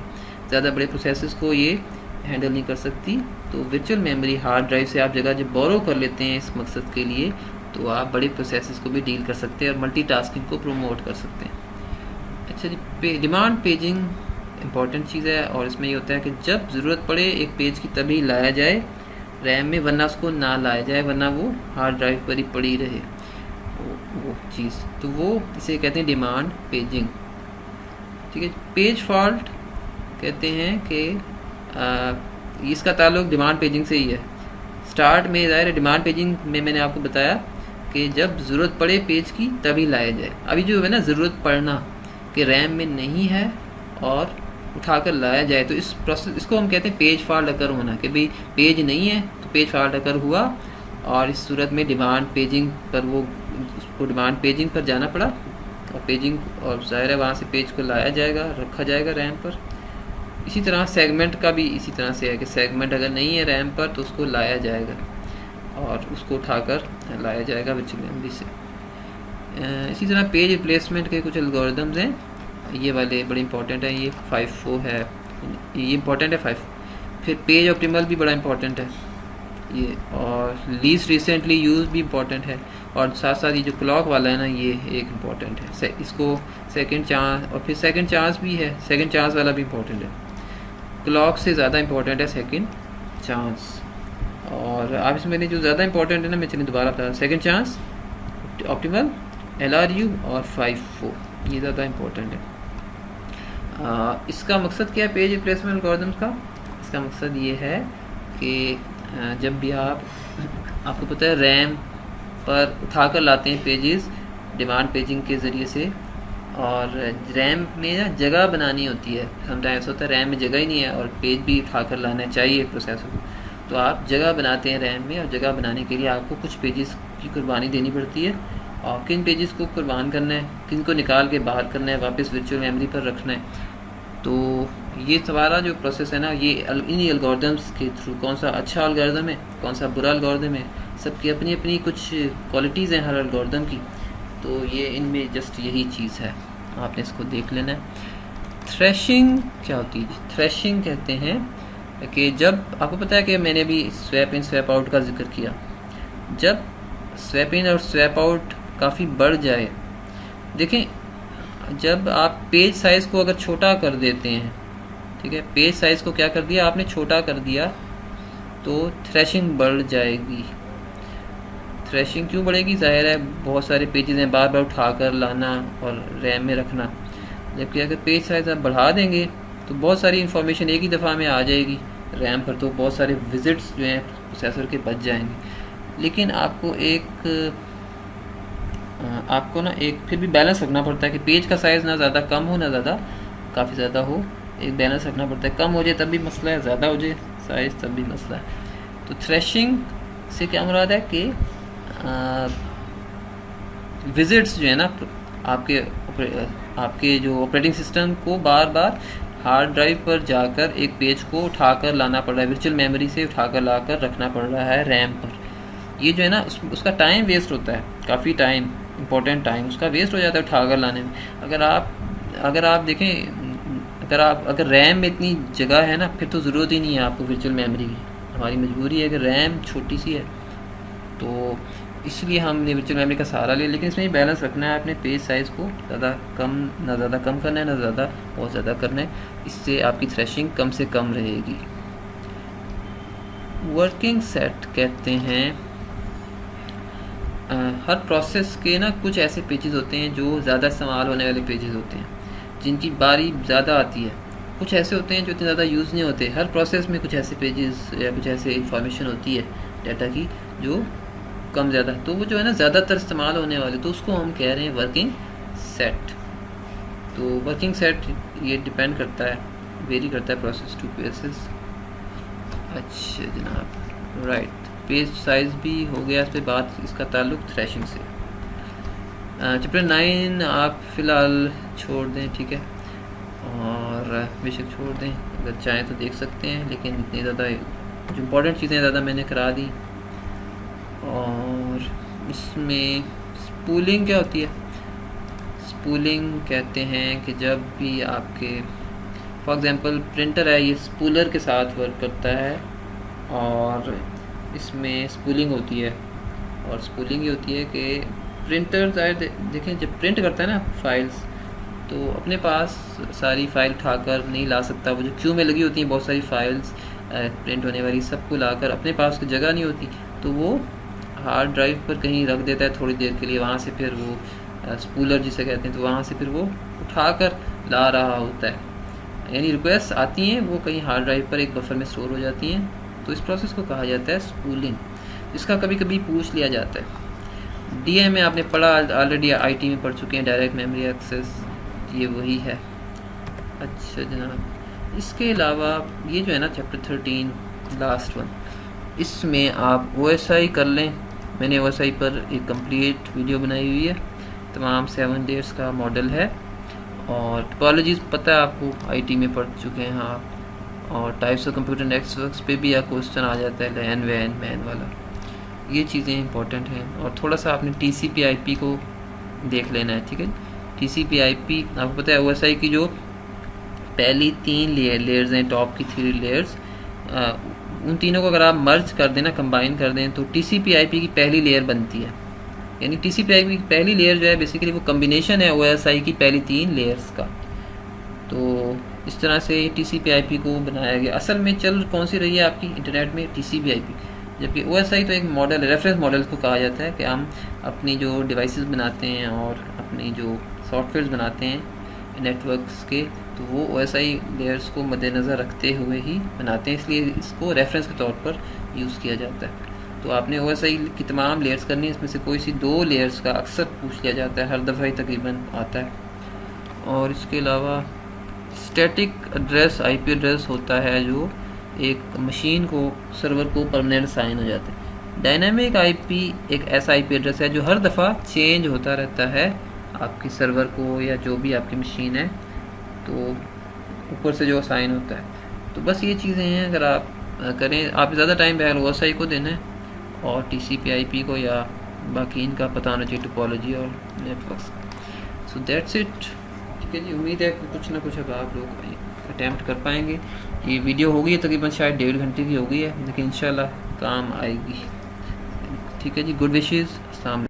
ज़्यादा बड़े प्रोसेसर्स को ये हैंडल नहीं कर सकती। तो वर्चुअल मेमोरी हार्ड ड्राइव से आप जगह जब बोरो कर लेते हैं इस मकसद के लिए, तो आप बड़े प्रोसेसर्स को भी डील कर सकते हैं और मल्टीटास्किंग को प्रमोट कर सकते हैं। अच्छा जी, डिमांड पेजिंग इंपॉर्टेंट चीज़ है और इसमें ये होता है कि जब ज़रूरत पड़े एक पेज की तभी लाया जाए रैम में, वरना उसको ना लाया जाए, वरना वो हार्ड ड्राइव पर ही पड़ी रहे वो चीज़। तो वो इसे कहते हैं डिमांड पेजिंग, ठीक है। पेज फॉल्ट कहते हैं कि इसका ताल्लुक डिमांड पेजिंग से ही है। स्टार्ट में ज़ाहिर है डिमांड पेजिंग में मैंने आपको बताया कि जब ज़रूरत पड़े पेज की तभी लाया जाए। अभी जो है ना ज़रूरत पड़ना कि रैम में नहीं है और उठाकर लाया जाए, तो इस प्रोसेस इसको हम कहते हैं पेज फॉल्ट अकर होना, कि भाई पेज नहीं है तो पेज फॉल्ट अकर हुआ और इस सूरत में डिमांड पेजिंग पर उसको डिमांड पेजिंग पर जाना पड़ा और पेजिंग, और ज़ाहिर है वहाँ से पेज को लाया जाएगा, रखा जाएगा रैम पर। इसी तरह सेगमेंट का भी इसी तरह से है कि सेगमेंट अगर नहीं है रैम पर तो उसको लाया जाएगा और उसको उठाकर लाया जाएगा वर्चुअल मेमोरी से। इसी तरह पेज रिप्लेसमेंट के कुछ एल्गोरिदम्स हैं, ये वाले बड़े इंपॉर्टेंट हैं। ये 5.4 है, ये इंपॉर्टेंट है 5। फिर पेज ऑप्टिमल भी बड़ा इंपॉर्टेंट है ये, और लीस्ट रिसेंटली यूज भी इम्पॉर्टेंट है, और साथ साथ ये जो क्लॉक वाला है ना ये एक इम्पॉर्टेंट है। इसको सेकंड चांस, और फिर सेकंड चांस भी है, सेकंड चांस वाला भी इम्पॉर्टेंट है। क्लॉक से ज़्यादा इम्पॉर्टेंट है सेकंड चांस। और आप इसमें जो ज़्यादा इम्पॉर्टेंट है ना, मैं चलिए दोबारा बता, सेकंड चांस, ऑप्टिमल, LRU और 5.4 ये ज़्यादा इम्पोर्टेंट है। इसका मकसद क्या है पेज रिप्लेसमेंट एल्गोरिथम्स का? इसका मकसद ये है कि जब भी आपको पता है रैम पर उठा कर लाते हैं पेजेस डिमांड पेजिंग के ज़रिए से, और रैम में ना जगह बनानी होती है। समटाइम्स होता है रैम में जगह ही नहीं है और पेज भी उठा कर लाना चाहिए प्रोसेसर को, तो आप जगह बनाते हैं रैम में, और जगह बनाने के लिए आपको कुछ पेजेस की कुर्बानी देनी पड़ती है। और किन पेजेस को कुर्बान करना है, किन को निकाल के बाहर करना है, वापस वर्चुअल मेमोरी पर रखना है, तो ये हमारा जो प्रोसेस है ना, ये इन्हीं एल्गोरिदम्स के थ्रू, कौन सा अच्छा एल्गोरिदम है, कौन सा बुरा एल्गोरिदम है, सबकी अपनी अपनी कुछ क्वालिटीज़ हैं हर एल्गोरिदम की। तो ये इनमें जस्ट यही चीज़ है, आपने इसको देख लेना है। थ्रेशिंग क्या होती है? थ्रेशिंग कहते हैं कि जब आपको पता है कि मैंने अभी स्वैप इन स्वैप आउट का जिक्र किया, जब स्वैप इन और स्वैप आउट काफ़ी बढ़ जाए, देखें जब आप पेज साइज़ को अगर छोटा कर देते हैं, ठीक है, पेज साइज़ को क्या कर दिया आपने, छोटा कर दिया, तो थ्रेशिंग बढ़ जाएगी। थ्रेशिंग क्यों बढ़ेगी? जाहिर है बहुत सारे पेजेस हैं, बार बार उठा कर लाना और रैम में रखना। जबकि अगर पेज साइज़ आप बढ़ा देंगे तो बहुत सारी इन्फॉर्मेशन एक ही दफ़ा में आ जाएगी रैम पर, तो बहुत सारे विजिट्स जो हैं प्रोसेसर के बच जाएंगे। लेकिन आपको ना एक फिर भी बैलेंस रखना पड़ता है कि पेज का साइज़ ना ज़्यादा कम हो ना ज़्यादा काफ़ी ज़्यादा हो, एक बैलेंस रखना पड़ता है। कम हो जाए तब भी मसला है, ज़्यादा हो जाए साइज़ तब भी मसला है। तो थ्रेशिंग से क्या मुराद है कि विजिट्स जो है ना आपके जो ऑपरेटिंग सिस्टम को बार बार हार्ड ड्राइव पर जाकर एक पेज को उठाकर लाना पड़ रहा है, वर्चुअल मेमोरी से उठाकर लाकर रखना पड़ रहा है रैम पर। ये जो है ना उसका टाइम वेस्ट होता है, काफ़ी टाइम, इंपॉर्टेंट टाइम उसका वेस्ट हो जाता है उठाकर लाने में। अगर आप देखें, अगर रैम में इतनी जगह है ना, फिर तो ज़रूरत ही नहीं है आपको वर्चुअल मेमोरी की। हमारी मजबूरी है कि रैम छोटी सी है, तो इसलिए हमने वर्चुअल मेमोरी का सहारा लिया। लेकिन इसमें बैलेंस रखना है अपने पेज साइज़ को, ज़्यादा कम करना है, ना ज़्यादा बहुत ज़्यादा करना है। इससे आपकी थ्रेशिंग कम से कम रहेगी। वर्किंग सेट कहते हैं हर प्रोसेस के ना कुछ ऐसे पेजेस होते हैं जो ज़्यादा इस्तेमाल होने वाले पेजेस होते हैं, जिनकी बारी ज़्यादा आती है। कुछ ऐसे होते हैं जो इतने ज़्यादा यूज़ नहीं होते। हर प्रोसेस में कुछ ऐसे पेजेस या कुछ ऐसे इंफॉर्मेशन होती है डाटा की जो कम ज़्यादा, तो वो जो है ना ज़्यादातर इस्तेमाल होने वाले, तो उसको हम कह रहे हैं वर्किंग सेट। तो वर्किंग सेट ये डिपेंड करता है, वेरी करता है प्रोसेस टू प्रोसेस। अच्छा जनाब, राइट, पेज साइज़ भी हो गया, इस पर बात, इसका ताल्लुक थ्रेशिंग से। चैप्टर 9 आप फ़िलहाल छोड़ दें, ठीक है, और बेशक छोड़ दें, अगर चाहें तो देख सकते हैं, लेकिन इतनी ज़्यादा जो इम्पोर्टेंट चीज़ें ज़्यादा मैंने करा दी। और इसमें स्पूलिंग क्या होती है? स्पूलिंग कहते हैं कि जब भी आपके फॉर एग्ज़ाम्पल प्रिंटर है, ये स्पूलर के साथ वर्क करता है और इसमें स्पूलिंग होती है। और स्पूलिंग ये होती है कि प्रिंटर शायद देखें जब प्रिंट करता है ना फाइल्स, तो अपने पास सारी फ़ाइल उठाकर नहीं ला सकता। वो जो क्यू में लगी होती हैं बहुत सारी फाइल्स प्रिंट होने वाली, सबको लाकर अपने पास की जगह नहीं होती, तो वो हार्ड ड्राइव पर कहीं रख देता है थोड़ी देर के लिए। वहाँ से फिर वो स्पूलर जिसे कहते हैं, तो वहाँ से फिर वो उठाकर ला रहा होता है, यानी रिक्वेस्ट आती हैं वो कहीं हार्ड ड्राइव पर एक बफर में स्टोर हो जाती हैं। तो इस प्रोसेस को कहा जाता है स्पूलिंग। इसका कभी कभी पूछ लिया जाता है। डीएम में आपने पढ़ा, ऑलरेडी आईटी में पढ़ चुके हैं, डायरेक्ट मेमोरी एक्सेस, ये वही है। अच्छा जनाब, इसके अलावा ये जो है ना चैप्टर 13 लास्ट वन, इसमें आप OSI कर लें। मैंने OSI पर एक कंप्लीट वीडियो बनाई हुई है, तमाम 7 डेज का मॉडल है। और टोपोलॉजीज़ पता है आपको, आईटी में पढ़ चुके हैं आप। और टाइप्स ऑफ कंप्यूटर नेटवर्क्स पे भी आप क्वेश्चन आ जाता है, लैन वैन मैन वाला, ये चीज़ें इंपॉर्टेंट हैं। और थोड़ा सा आपने TCP/IP को देख लेना है, ठीक है। TCP/IP आपको पता है OSI की जो पहली 3 लेयर्स हैं, टॉप की 3 लेयर्स, उन तीनों को अगर आप मर्ज कर दें ना, कंबाइन कर दें, तो TCP/IP की पहली लेयर बनती है। यानी TCP/IP की पहली लेयर जो है बेसिकली वो कम्बिनेशन है OSI की पहली 3 लेयर्स का। तो इस तरह से TCP/IP को बनाया गया। असल में चल कौन सी रही है आपकी इंटरनेट में? TCP/IP, जबकि OSI तो एक मॉडल, रेफरेंस मॉडल को कहा जाता है कि हम अपनी जो डिवाइसेस बनाते हैं और अपनी जो सॉफ्टवेयर्स बनाते हैं नेटवर्क्स के, तो वो OSI लेयर्स को मद्देनज़र रखते हुए ही बनाते हैं, इसलिए इसको रेफरेंस के तौर पर यूज़ किया जाता है। तो आपने OSI की तमाम लेयर्स करनी है, इसमें से कोई सी 2 लेयर्स का अक्सर पूछ लिया जाता है, हर दफ़ा ही तकरीबन आता है। और इसके अलावा स्टैटिक एड्रेस IP एड्रेस होता है जो एक मशीन को, सर्वर को परमानेंट साइन हो जाता है। डायनामिक IP एक ऐसा IP एड्रेस है जो हर दफ़ा चेंज होता रहता है आपकी सर्वर को या जो भी आपकी मशीन है। तो ऊपर से जो साइन होता है। तो बस ये चीज़ें हैं, अगर आप करें, आप ज़्यादा टाइम बैल OSI को देना है और TCP/IP को, या बाकी इनका पता होना चाहिए टोपोलॉजी और नेटवर्क्स। So that's it. ठीक है जी, उम्मीद है कि कुछ ना कुछ अब आप लोग अटैम्प्ट कर पाएंगे। ये वीडियो हो गई है तकरीबन शायद 1.5 घंटे की हो गई है, लेकिन इंशाल्लाह काम आएगी। ठीक है जी, गुड विशेज़, अस्सलाम।